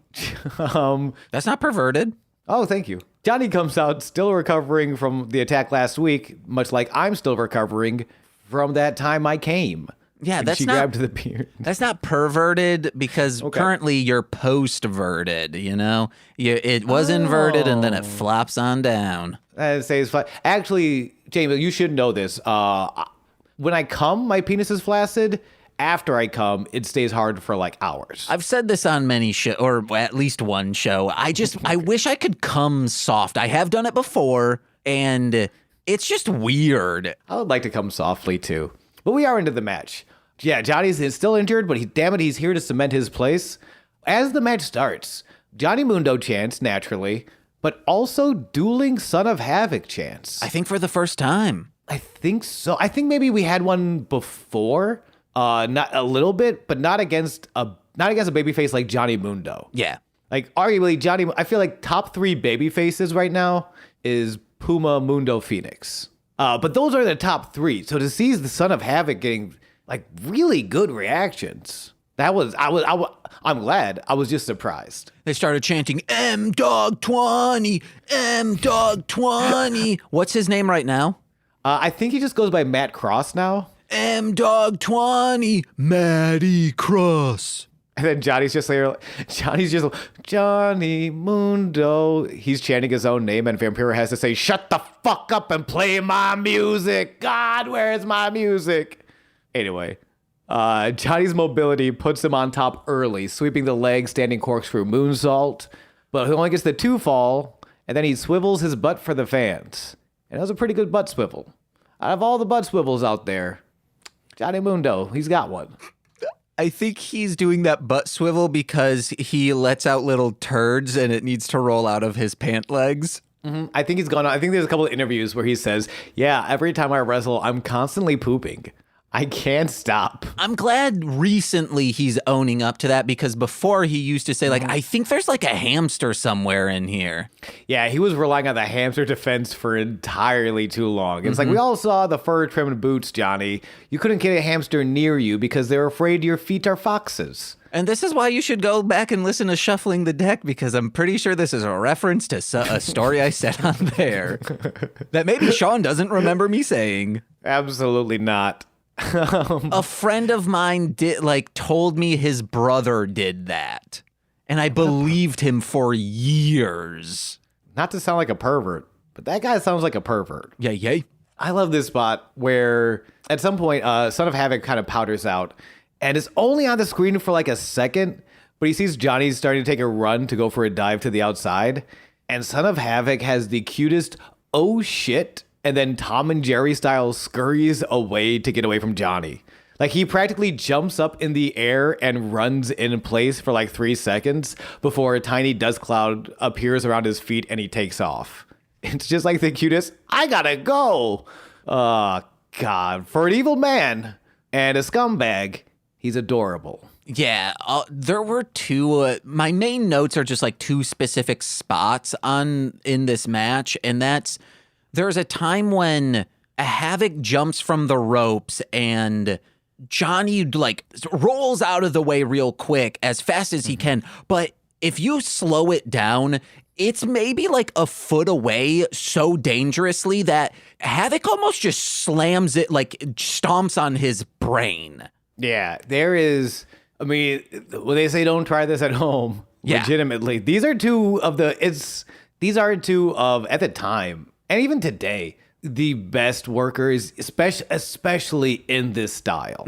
That's not perverted. Oh, thank you. Johnny comes out still recovering from the attack last week, much like I'm still recovering from that time I came. Yeah, and she grabbed the beard. That's not perverted because currently you're post-verted, you know? It was inverted and then it flops on down. I'd say it's fine. Actually, James, you should know this. When I come, my penis is flaccid. After I come, it stays hard for like hours. I've said this on many shows, or at least one show. I wish I could come soft. I have done it before, and it's just weird. I would like to come softly too. But we are into the match. Yeah, Johnny's still injured, but he's here to cement his place. As the match starts, Johnny Mundo chants naturally, but also dueling Son of Havoc chants. I think for the first time. I think so. I think maybe we had one before, not a little bit, but not against a babyface like Johnny Mundo. Yeah. Like arguably Johnny, I feel like top 3 baby faces right now is Puma, Mundo, Phoenix. But those are the top 3. So to see the Son of Havoc getting like really good reactions, I'm glad. I was just surprised. They started chanting M-Dog-20, M-Dog-20. What's his name right now? I think he just goes by Matt Cross now. M-Dog-20, Matty Cross. And then Johnny's just Johnny Mundo. He's chanting his own name, and Vampiro has to say, shut the fuck up and play my music. God, where's my music? Anyway, Johnny's mobility puts him on top early, sweeping the leg, standing corkscrew moonsault. But he only gets the 2 fall, and then he swivels his butt for the fans. And it was a pretty good butt swivel. Out of all the butt swivels out there, Johnny Mundo, he's got one. I think he's doing that butt swivel because he lets out little turds and it needs to roll out of his pant legs. Mm-hmm. I think there's a couple of interviews where he says, yeah, every time I wrestle, I'm constantly pooping. I can't stop. I'm glad recently he's owning up to that because before he used to say, like, I think there's like a hamster somewhere in here. Yeah, he was relying on the hamster defense for entirely too long. It's like, we all saw the fur-trimmed boots, Johnny. You couldn't get a hamster near you because they're afraid your feet are foxes. And this is why you should go back and listen to Shuffling the Deck, because I'm pretty sure this is a reference to a story I said on there that maybe Sean doesn't remember me saying. Absolutely not. A friend of mine told me his brother did that, and I believed him for years. Not to sound like a pervert, but that guy sounds like a pervert. Yay. I love this spot where at some point, Son of Havoc kind of powders out and is only on the screen for like a second, but he sees Johnny starting to take a run to go for a dive to the outside. And Son of Havoc has the cutest, oh shit, and then Tom and Jerry style scurries away to get away from Johnny. Like he practically jumps up in the air and runs in place for like 3 seconds before a tiny dust cloud appears around his feet and he takes off. It's just like the cutest, I gotta go. Oh, God. For an evil man and a scumbag, he's adorable. Yeah, there were two. My main notes are just like two specific spots in this match, and that's there's a time when a Havoc jumps from the ropes and Johnny like rolls out of the way real quick as fast as he can, but if you slow it down, it's maybe like a foot away so dangerously that Havoc almost just slams it, like stomps on his brain. Yeah, there is. I mean, when they say don't try this at home, legitimately, these are two of at the time and even today, the best workers, especially in this style.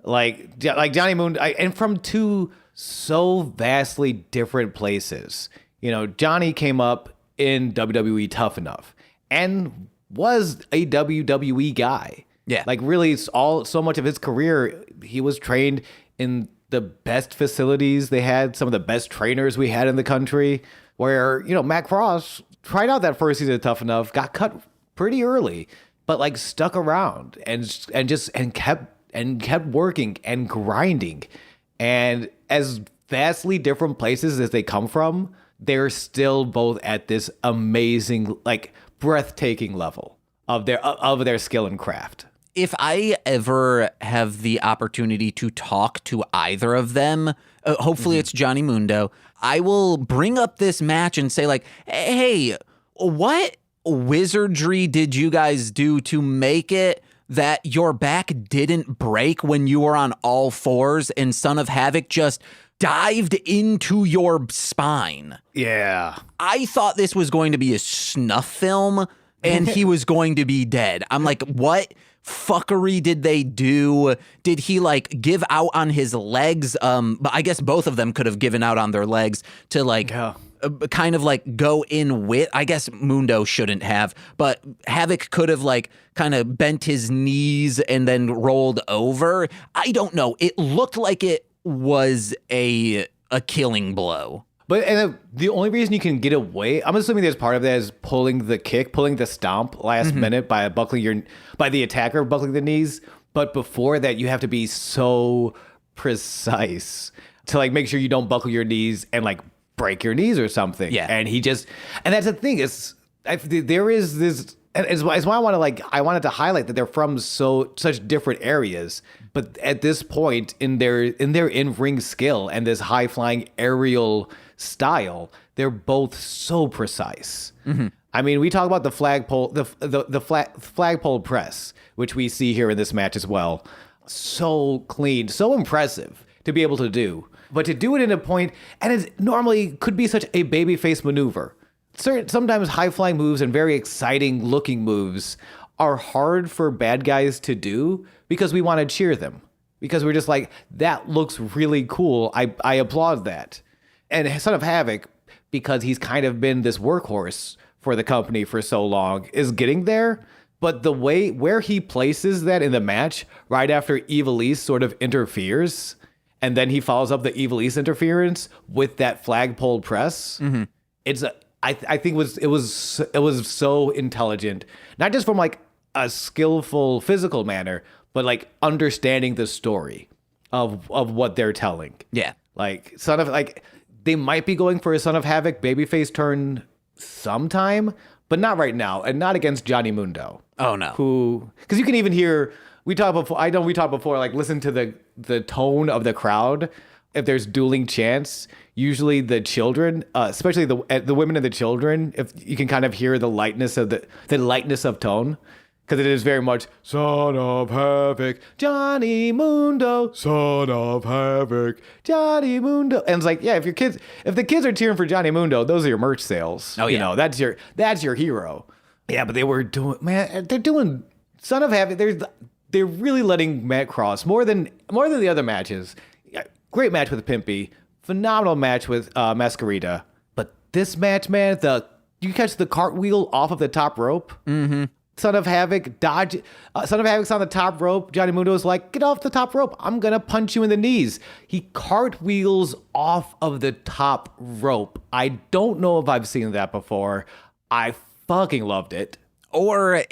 Like Johnny Moon, and from two so vastly different places. You know, Johnny came up in WWE Tough Enough and was a WWE guy. Yeah. Like really so much of his career, he was trained in the best facilities. They had some of the best trainers we had in the country, where, you know, Matt Cross tried out that first season of Tough Enough, got cut pretty early, but like stuck around and kept working and grinding. And as vastly different places as they come from, they're still both at this amazing, like breathtaking level of their skill and craft. If I ever have the opportunity to talk to either of them, hopefully it's Johnny Mundo, I will bring up this match and say like, hey, what wizardry did you guys do to make it that your back didn't break when you were on all fours and Son of Havoc just dived into your spine? Yeah. I thought this was going to be a snuff film and he was going to be dead. I'm like, what fuckery did they do? Did he like give out on his legs? But I guess both of them could have given out on their legs to like kind of like go in with, I guess Mundo shouldn't have, but Havoc could have like kind of bent his knees and then rolled over. I don't know. It looked like it was a killing blow. But the only reason you can get away, I'm assuming there's part of that is pulling the stomp last minute by the attacker buckling the knees. But before that, you have to be so precise to like make sure you don't buckle your knees and like break your knees or something. Yeah. And that's the thing there is this. And it's why I wanted to highlight that they're from such different areas, but at this point in their in-ring skill and this high-flying aerial style, they're both so precise. I mean, we talk about the flagpole press, which we see here in this match as well. So clean, so impressive to be able to do, but to do it in a point, and it normally could be such a babyface maneuver. Sometimes high-flying moves and very exciting-looking moves are hard for bad guys to do because we want to cheer them. Because we're just like, that looks really cool. I applaud that. And Son of Havoc, because he's kind of been this workhorse for the company for so long, is getting there. But the way where he places that in the match, right after Ivelisse sort of interferes, and then he follows up the Ivelisse interference with that flagpole press, I think it was so intelligent, not just from like a skillful physical manner, but like understanding the story of what they're telling. Yeah, like they might be going for a Son of Havoc babyface turn sometime, but not right now, and not against Johnny Mundo. Oh no, because you can even hear we talked before. Like listen to the tone of the crowd if there's dueling chants, usually the children, especially the women and the children, if you can kind of hear the lightness of the lightness of tone, because it is very much son of havoc, Johnny Mundo, son of havoc, Johnny Mundo, and it's like, yeah, if the kids are cheering for Johnny Mundo, those are your merch sales. Oh yeah, you know, that's your hero. Yeah, but they were doing, man, they're doing son of havoc. They're really letting Matt Cross more than the other matches. Great match with Pimpy, phenomenal match with Masquerita. But this match, man, you catch the cartwheel off of the top rope. Mm-hmm. Son of Havoc dodge. Son of Havoc's on the top rope. Johnny Mundo's like, get off the top rope. I'm gonna punch you in the knees. He cartwheels off of the top rope. I don't know if I've seen that before. I fucking loved it. Or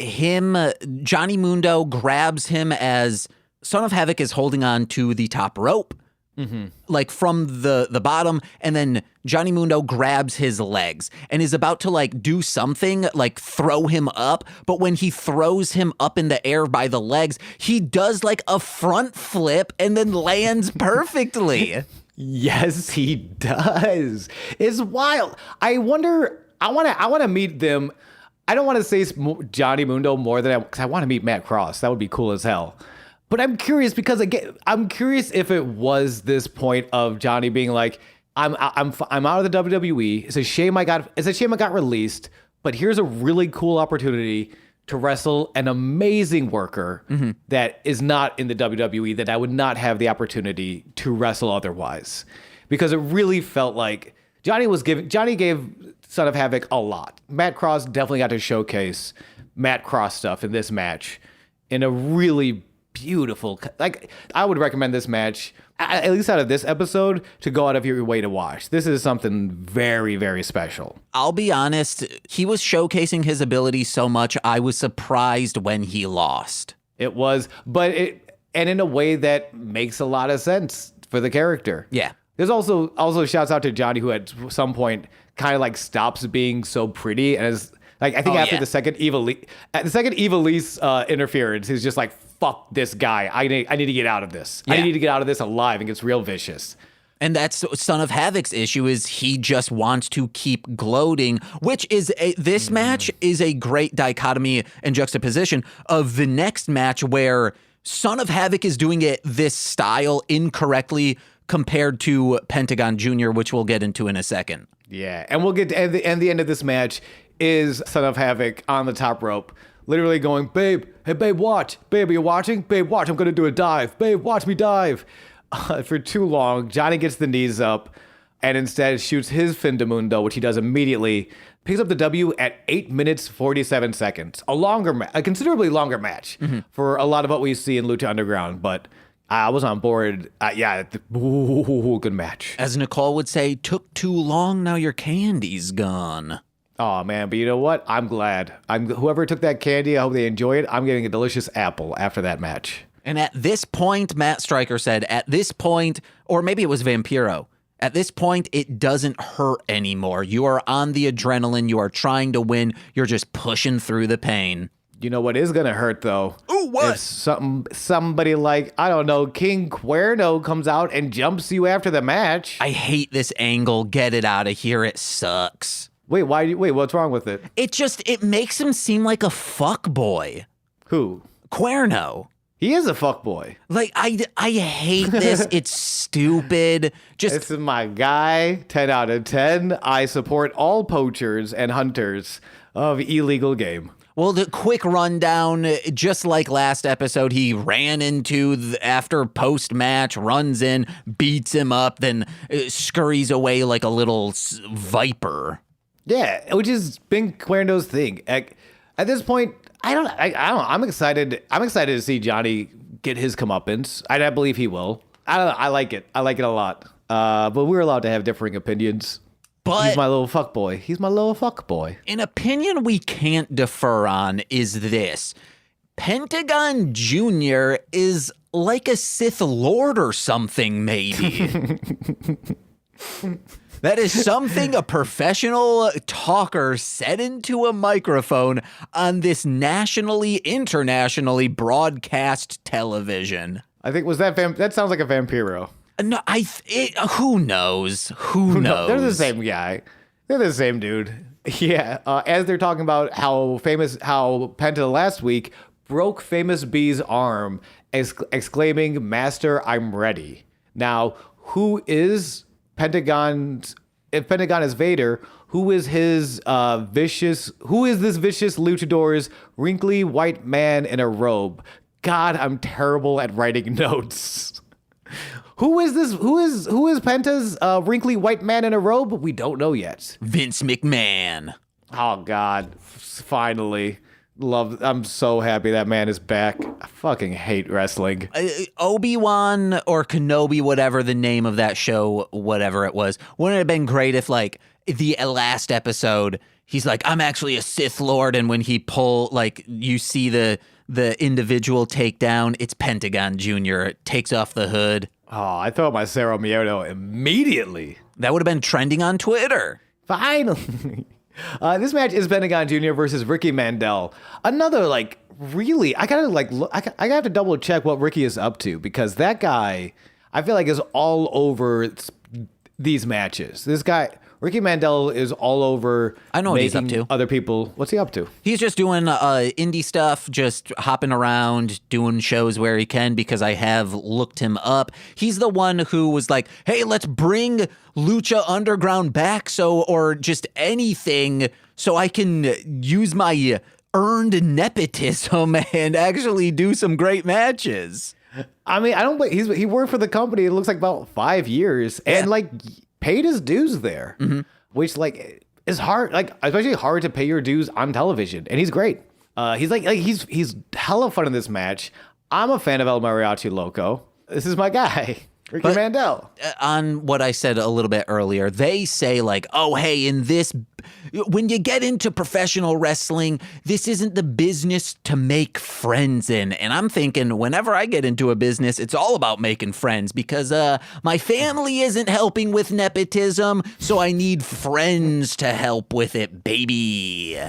Johnny Mundo grabs him as Son of Havoc is holding on to the top rope. Mm-hmm. Like from the bottom, and then Johnny Mundo grabs his legs and is about to like do something, like throw him up, but when he throws him up in the air by the legs, he does like a front flip and then lands perfectly. Yes, he does. It's wild. I wonder, I want to meet them. I don't want to say Johnny Mundo more than because I want to meet Matt Cross. That would be cool as hell. But I'm curious because again, I'm curious if it was this point of Johnny being like, I'm out of the WWE. It's a shame I got released, but here's a really cool opportunity to wrestle an amazing worker that is not in the WWE that I would not have the opportunity to wrestle otherwise. Because it really felt like Johnny gave Son of Havoc a lot. Matt Cross definitely got to showcase Matt Cross stuff in this match in a really beautiful, like, I would recommend this match, at least out of this episode, to go out of your way to watch. This is something very, very special. I'll be honest, he was showcasing his ability so much, I was surprised when he lost. It was, and in a way that makes a lot of sense for the character. Yeah. There's also shouts out to Johnny, who at some point kind of like stops being so pretty and is like, I think after the second Evilise interference, he's just like, fuck this guy. I need to get out of this. Yeah. I need to get out of this alive, and gets real vicious. And that's Son of Havoc's issue, is he just wants to keep gloating, which is this match is a great dichotomy and juxtaposition of the next match where Son of Havoc is doing it this style incorrectly compared to Pentagón Jr., which we'll get into in a second. Yeah, and we'll get to the end of this match is Son of Havoc on the top rope, literally going, babe, hey, babe, watch. Babe, are you watching? Babe, watch. I'm going to do a dive. Babe, watch me dive. For too long, Johnny gets the knees up and instead shoots his fin de mundo, which he does immediately, picks up the W at 8 minutes, 47 seconds. A considerably longer match for a lot of what we see in Lucha Underground, but I was on board. Good match. As Nicole would say, took too long, now your candy's gone. Oh, man, but you know what? I'm glad. Whoever took that candy, I hope they enjoy it. I'm getting a delicious apple after that match. And at this point, Matt Stryker said, at this point, or maybe it was Vampiro, at this point, it doesn't hurt anymore. You are on the adrenaline. You are trying to win. You're just pushing through the pain. You know what is going to hurt, though? Ooh, what? If somebody like, I don't know, King Cuerno comes out and jumps you after the match. I hate this angle. Get it out of here. It sucks. Wait, what's wrong with it? It makes him seem like a fuck boy. Who? Cuerno. He is a fuck boy. Like, I hate this. It's stupid. This is my guy. 10 out of 10. I support all poachers and hunters of illegal game. Well, the quick rundown, just like last episode, he ran into, after post-match, runs in, beats him up, then scurries away like a little viper. Yeah, which has been Cuerno's thing. At this point, I don't know. I'm excited. I'm excited to see Johnny get his comeuppance. I believe he will. I don't know. I like it. I like it a lot. But we're allowed to have differing opinions. But he's my little fuck boy. An opinion we can't defer on is this. Pentagón Jr. is like a Sith Lord or something, maybe. That is something a professional talker said into a microphone on this internationally broadcast television. I think that sounds like a Vampiro. No, who knows? Who knows? They're the same guy. They're the same dude. Yeah. As they're talking about how Penta last week broke Famous B's arm, exclaiming, "Master, I'm ready." Now, who is Pentagon's? If Pentagon is Vader, who is his vicious? Who is this vicious luchador's wrinkly white man in a robe? God, I'm terrible at writing notes. Who is this? Who is Penta's wrinkly white man in a robe? We don't know yet. Vince McMahon. Oh God! Finally, I'm so happy that man is back. I fucking hate wrestling. Obi-Wan or Kenobi, whatever the name of that show, whatever it was, wouldn't it have been great if, like, the last episode, he's like, "I'm actually a Sith Lord," and when he you see the individual takedown, it's Pentagon Jr. It takes off the hood. Oh, I thought my Cerro Miedo immediately. That would have been trending on Twitter. Finally. This match is Pentagon Jr. versus Ricky Mandel. Another, really, I have to double check what Ricky is up to, because that guy, I feel like, is all over these matches. This guy, Ricky Mandel, is all over. I know what he's up to. Other people. What's he up to? He's just doing indie stuff, just hopping around, doing shows where he can, because I have looked him up. He's the one who was like, "Hey, let's bring Lucha Underground back, or just anything, so I can use my earned nepotism and actually do some great matches." I mean, he worked for the company, it looks like, about 5 years, and paid his dues there, which is hard, especially hard to pay your dues on television. And he's great. He's hella fun in this match. I'm a fan of El Mariachi Loco. This is my guy, Ricky Mandel. On what I said a little bit earlier, they say oh, hey, when you get into professional wrestling, this isn't the business to make friends in. And I'm thinking, whenever I get into a business, it's all about making friends, because my family isn't helping with nepotism, so I need friends to help with it, baby.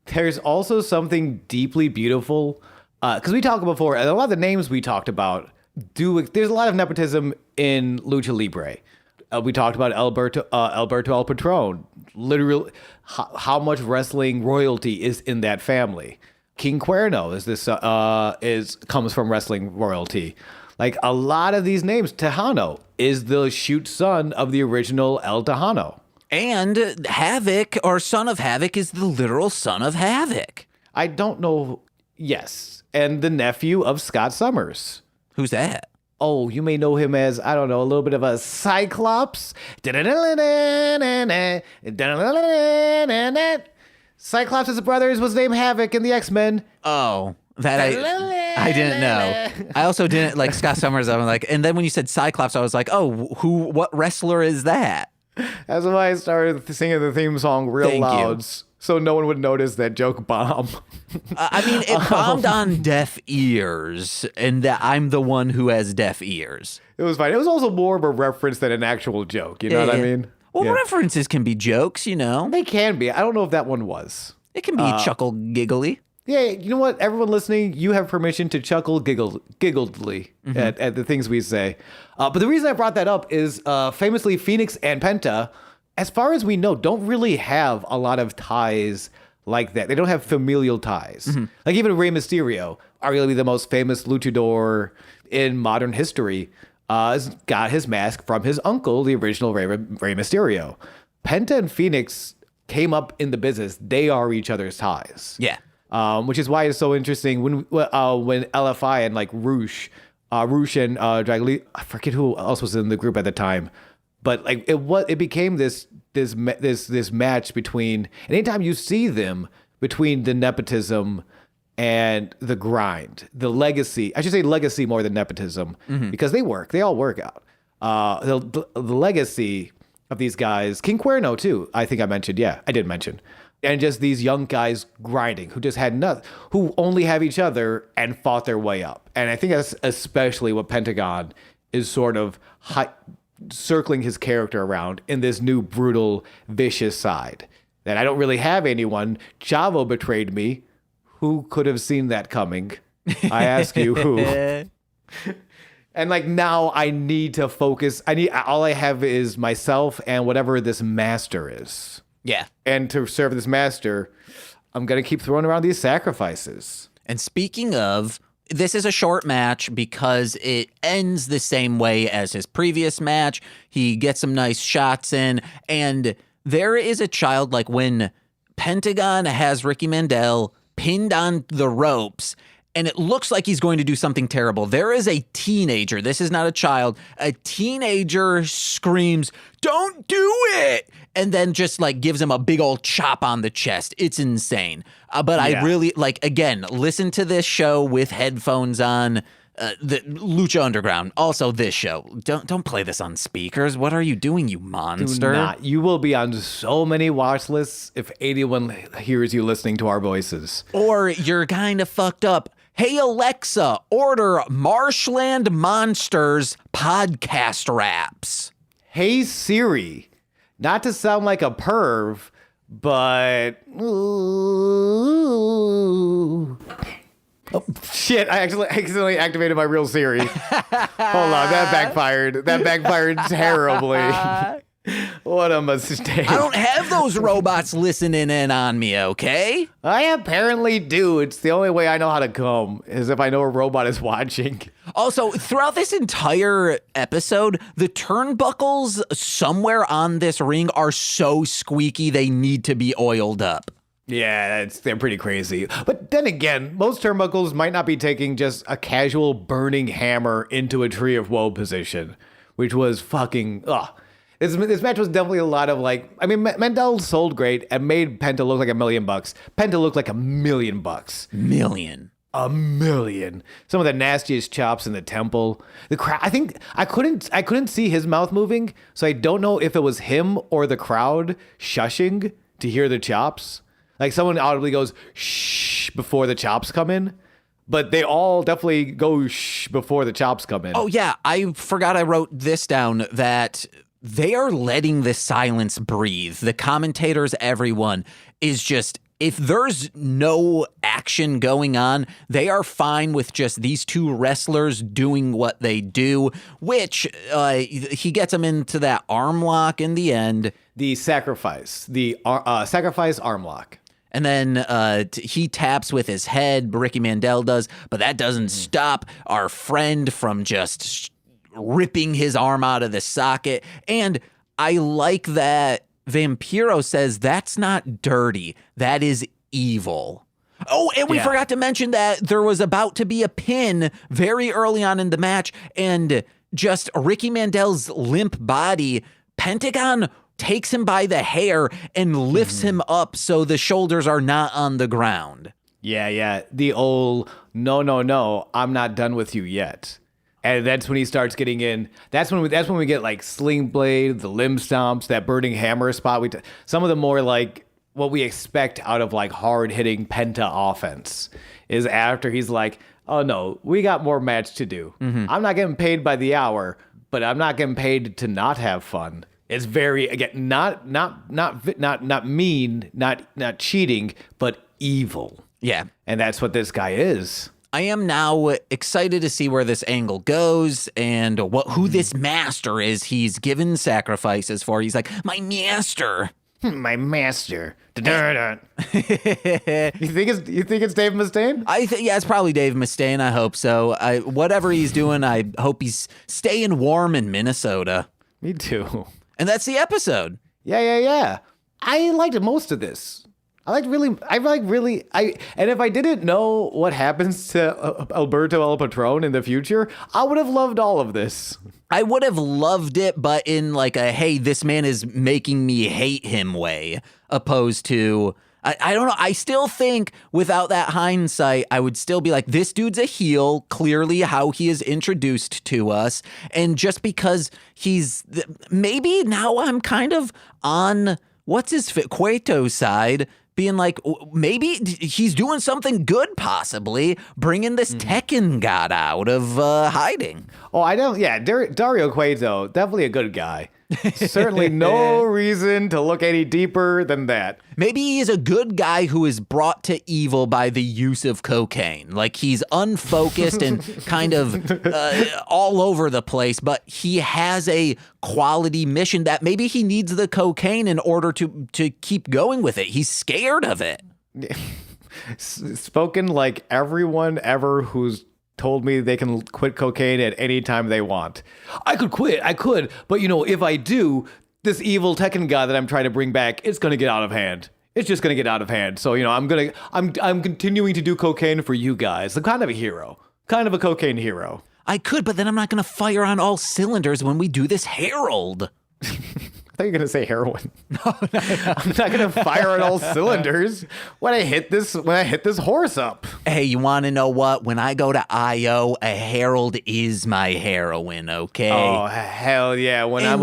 There's also something deeply beautiful, because we talked before, and a lot of the names we talked about there's a lot of nepotism in Lucha Libre. We talked about Alberto El Patron. Literally, how much wrestling royalty is in that family. King Cuerno comes from wrestling royalty. A lot of these names. Tejano is the shoot son of the original El Tejano. And Havoc, or Son of Havoc, is the literal son of Havoc. I don't know. Yes, and the nephew of Scott Summers. Who's that? Oh, you may know him as, I don't know, a little bit of a Cyclops. Cyclops' brother was named Havoc in the X-Men. Oh, that I didn't know. I also didn't, Scott Summers, I'm like, and then when you said Cyclops, I was like, oh, what wrestler is that? That's why I started singing the theme song real loud. So no one would notice that joke bomb. I mean, it bombed on deaf ears, and that I'm the one who has deaf ears. It was fine. It was also more of a reference than an actual joke. You know what I mean? Well, references can be jokes, They can be. I don't know if that one was. It can be chuckle giggly. Yeah, you know what? Everyone listening, you have permission to chuckle giggledly at the things we say. But the reason I brought that up is famously Phoenix and Penta, as far as we know, don't really have a lot of ties like that. They don't have familial ties. Even Rey Mysterio, arguably the most famous luchador in modern history, got his mask from his uncle, the original Rey Mysterio. Penta and Phoenix came up in the business. They are each other's ties. Yeah. Which is why it's so interesting when LFI and Roosh and Dragli, I forget who else was in the group at the time, but it became this match between, and anytime you see them, between the nepotism and the grind, the legacy. I should say legacy more than nepotism, because they all work out. The legacy of these guys, King Cuerno too, I think I mentioned. Yeah, I did mention. And just these young guys grinding who just had nothing, who only have each other and fought their way up. And I think that's especially what Pentagon is sort of circling his character around in this new brutal, vicious side. That I don't really have anyone. Chavo betrayed me. Who could have seen that coming? I ask you, who? And like now I need to focus. All I have is myself and whatever this master is. Yeah. And to serve this master, I'm going to keep throwing around these sacrifices. And speaking of, this is a short match because it ends the same way as his previous match. He gets some nice shots in, and there is a child, like when Pentagón has Ricky Mandel pinned on the ropes, and it looks like he's going to do something terrible. There is a teenager. This is not a child. A teenager screams, "Don't do it!" And then just like gives him a big old chop on the chest. It's insane. But I really like, again, listen to this show with headphones on. The Lucha Underground. Also, this show. Don't play this on speakers. What are you doing, you monster? Do not. You will be on so many watch lists if anyone hears you listening to our voices. Or you're kind of fucked up. Hey, Alexa, order Marshland Monsters podcast raps. Hey, Siri. Not to sound like a perv, but... Oh, shit, I accidentally activated my real Siri. Hold on, that backfired. That backfired terribly. What a mistake. I don't have those robots listening in on me, okay? I apparently do. It's the only way I know how to come, is if I know a robot is watching. Also, throughout this entire episode, the turnbuckles somewhere on this ring are so squeaky they need to be oiled up. Yeah, they're pretty crazy. But then again, most turnbuckles might not be taking just a casual burning hammer into a tree of woe position, which was fucking, This match was definitely a lot of like, I mean, Mandel sold great and made Penta look like $1 million. Penta looked like $1 million. Million. $1 million. Some of the nastiest chops in the temple. The crowd, I think I couldn't see his mouth moving, so I don't know if it was him or the crowd shushing to hear the chops. Like someone audibly goes, shh, before the chops come in. But they all definitely go shh before the chops come in. Oh, yeah. I forgot I wrote this down, that they are letting the silence breathe. The commentators, everyone, is just, if there's no action going on, they are fine with just these two wrestlers doing what they do, which he gets them into that arm lock in the end. The sacrifice arm lock. And then he taps with his head, Ricky Mandel does, but that doesn't stop our friend from just ripping his arm out of the socket. And I like that Vampiro says that's not dirty, that is evil. Oh, and we forgot to mention that there was about to be a pin very early on in the match, and just Ricky Mandel's limp body, Pentagón takes him by the hair and lifts him up so the shoulders are not on the ground. Yeah. The old, no, I'm not done with you yet. And that's when he starts getting in. That's when we get like Sling Blade, the limb stomps, that burning hammer spot. Some of the more like what we expect out of like hard hitting Penta offense is after he's like, oh no, we got more match to do. I'm not getting paid by the hour, but I'm not getting paid to not have fun. It's very, again, not mean, not cheating, but evil. Yeah. And that's what this guy is. I am now excited to see where this angle goes and who this master is he's given sacrifices for. He's like, my master. My master. You think it's Dave Mustaine? Yeah, it's probably Dave Mustaine. I hope so. Whatever he's doing, I hope he's staying warm in Minnesota. Me too. And that's the episode. Yeah. I liked most of this. And if I didn't know what happens to Alberto El Patron in the future, I would have loved all of this. I would have loved it, but in like a, hey, this man is making me hate him way, opposed to, I don't know. I still think without that hindsight, I would still be like, this dude's a heel, clearly how he is introduced to us. And just because maybe now I'm kind of on, Cueto's side, being like, maybe he's doing something good, possibly, bringing this Tekken god out of hiding. Oh, I don't, yeah, Dario Cueto, definitely a good guy. Certainly no reason to look any deeper than that. Maybe he is a good guy who is brought to evil by the use of cocaine. Like he's unfocused and kind of all over the place, but he has a quality mission that maybe he needs the cocaine in order to keep going with it. He's scared of it. Spoken like everyone ever who's told me they can quit cocaine at any time they want. I could quit. I could. But, if I do, this evil Tekken guy that I'm trying to bring back, it's going to get out of hand. It's just going to get out of hand. So, I'm continuing to do cocaine for you guys. I'm kind of a hero. Kind of a cocaine hero. I could, but then I'm not going to fire on all cylinders when we do this Herald. I thought you were going to say heroin. No. I'm not going to fire on all cylinders when I hit this horse up. Hey, you want to know what? When I go to IO, a Herald is my heroin, okay? Oh, hell yeah. When I'm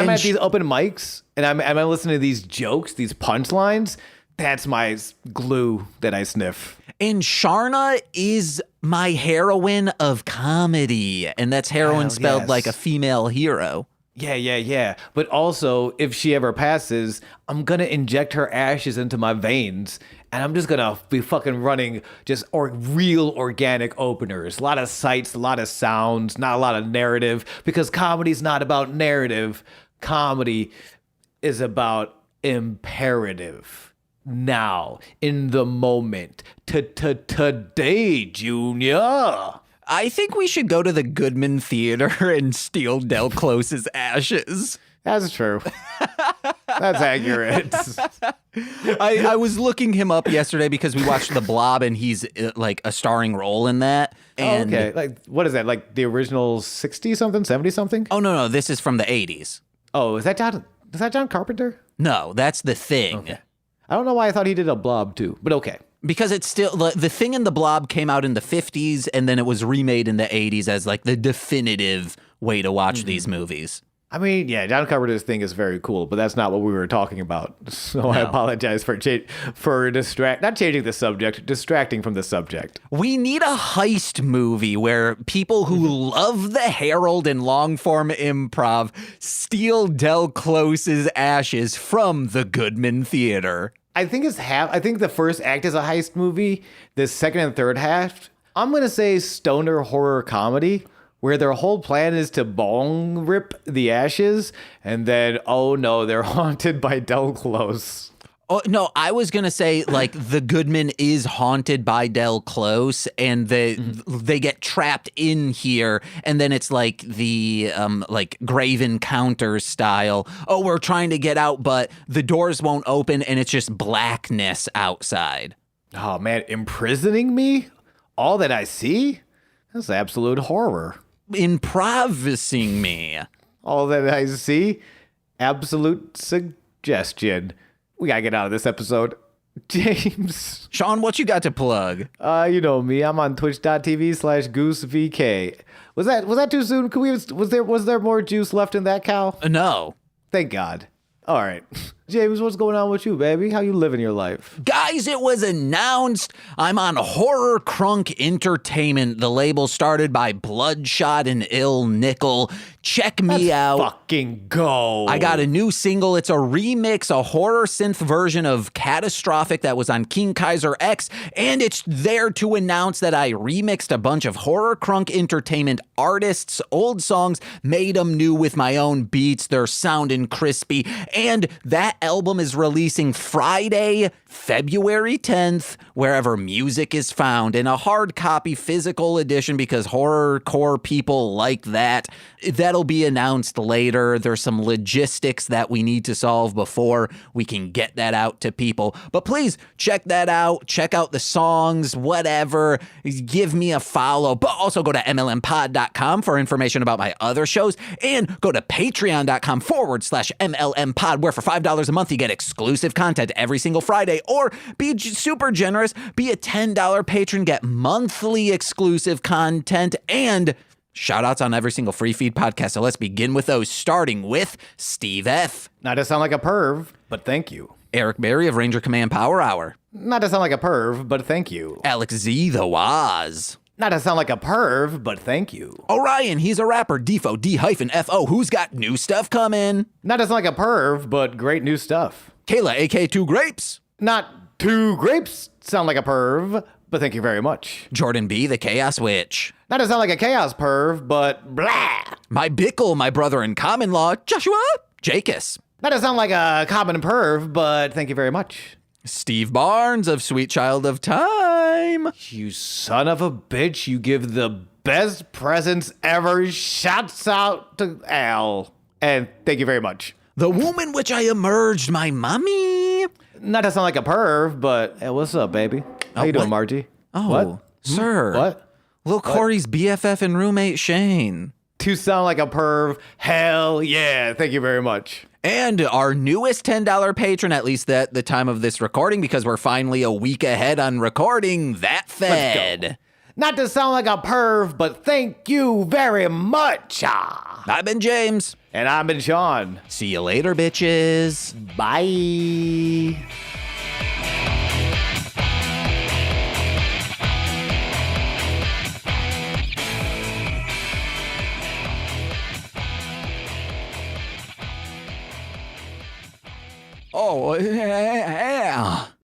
at these open mics and I'm listening to these jokes, these punchlines, that's my glue that I sniff. And Sharna is my heroine of comedy. And that's heroin spelled like a female hero. Yeah. But also, if she ever passes, I'm going to inject her ashes into my veins. And I'm just going to be fucking running just real organic openers. A lot of sights, a lot of sounds, not a lot of narrative. Because comedy's not about narrative. Comedy is about imperative. Now, in the moment. Today, Junior. I think we should go to the Goodman Theater and steal Del Close's ashes. That's true. That's accurate. I was looking him up yesterday because we watched The Blob and he's like a starring role in that. And okay. Like, what is that? Like the original 60-something, 70-something? Oh, no. This is from the 80s. Oh, is that John Carpenter? No, that's The Thing. Okay. I don't know why I thought he did a Blob too, but okay. Because it's still, The Thing and The Blob came out in the 50s and then it was remade in the 80s as like the definitive way to watch these movies. I mean, yeah, John Carpenter's Thing is very cool, but that's not what we were talking about. So no. I apologize for not changing the subject, distracting from the subject. We need a heist movie where people who love the Herald and long-form improv steal Del Close's ashes from the Goodman Theater. I think I think the first act is a heist movie. The second and third half, I'm going to say stoner horror comedy, where their whole plan is to bong rip the ashes, and then, oh no, they're haunted by Del Close. Oh, no, I was going to say, like, the Goodman is haunted by Del Close, and they get trapped in here, and then it's like the, Grave Encounters style. Oh, we're trying to get out, but the doors won't open, and it's just blackness outside. Oh, man, imprisoning me? All that I see? That's absolute horror. Improvising me. All that I see? Absolute suggestion. We gotta get out of this episode. James. Sean, what you got to plug? You know me. I'm on twitch.tv/goosevk. Was that too soon? Was there more juice left in that cow? No. Thank God. All right. James, what's going on with you, baby? How you living your life? Guys, it was announced I'm on Horror Crunk Entertainment, the label started by Bloodshot and Ill Nickel. Check me out. Fucking go. I got a new single. It's a remix, a horror synth version of Catastrophic that was on King Kaiser X, and it's there to announce that I remixed a bunch of Horror Crunk Entertainment artists' old songs, made them new with my own beats. They're sounding crispy, and that album is releasing Friday, February 10th, wherever music is found, in a hard copy physical edition because horrorcore people like that. That'll be announced later. There's some logistics that we need to solve before we can get that out to people. But please check that out. Check out the songs, whatever. Give me a follow. But also go to MLMpod.com for information about my other shows. And go to patreon.com/MLMpod, where for $5 a month you get exclusive content every single Friday. Or be super generous. Be a $10 patron. Get monthly exclusive content and shout-outs on every single free feed podcast. So let's begin with those, starting with Steve F. Not to sound like a perv, but thank you. Eric Berry of Ranger Command Power Hour. Not to sound like a perv, but thank you. Alex Z, the Waz. Not to sound like a perv, but thank you. Orion, he's a rapper. Defo, D-F-O, who's got new stuff coming? Not to sound like a perv, but great new stuff. Kayla, AK 2 Grapes. Not 2 grapes sound like a perv, but thank you very much. Jordan B, the Chaos Witch. Not to sound like a chaos perv, but blah. My Bickle, my brother in common law, Joshua Jacus. Not to sound like a common perv, but thank you very much. Steve Barnes of Sweet Child of Time. You son of a bitch, you give the best presents ever. Shouts out to Al. And thank you very much. The womb in which I emerged, my mommy. Not to sound like a perv, but hey, what's up, baby? How you doing, Margie? Oh, what? Sir. What? Lil Corey's BFF and roommate, Shane. To sound like a perv, hell yeah, thank you very much. And our newest $10 patron, at least at the time of this recording, because we're finally a week ahead on recording, That Fed. Not to sound like a perv, but thank you very much. I've been James. And I've been Sean. See you later, bitches. Bye. Oh, yeah.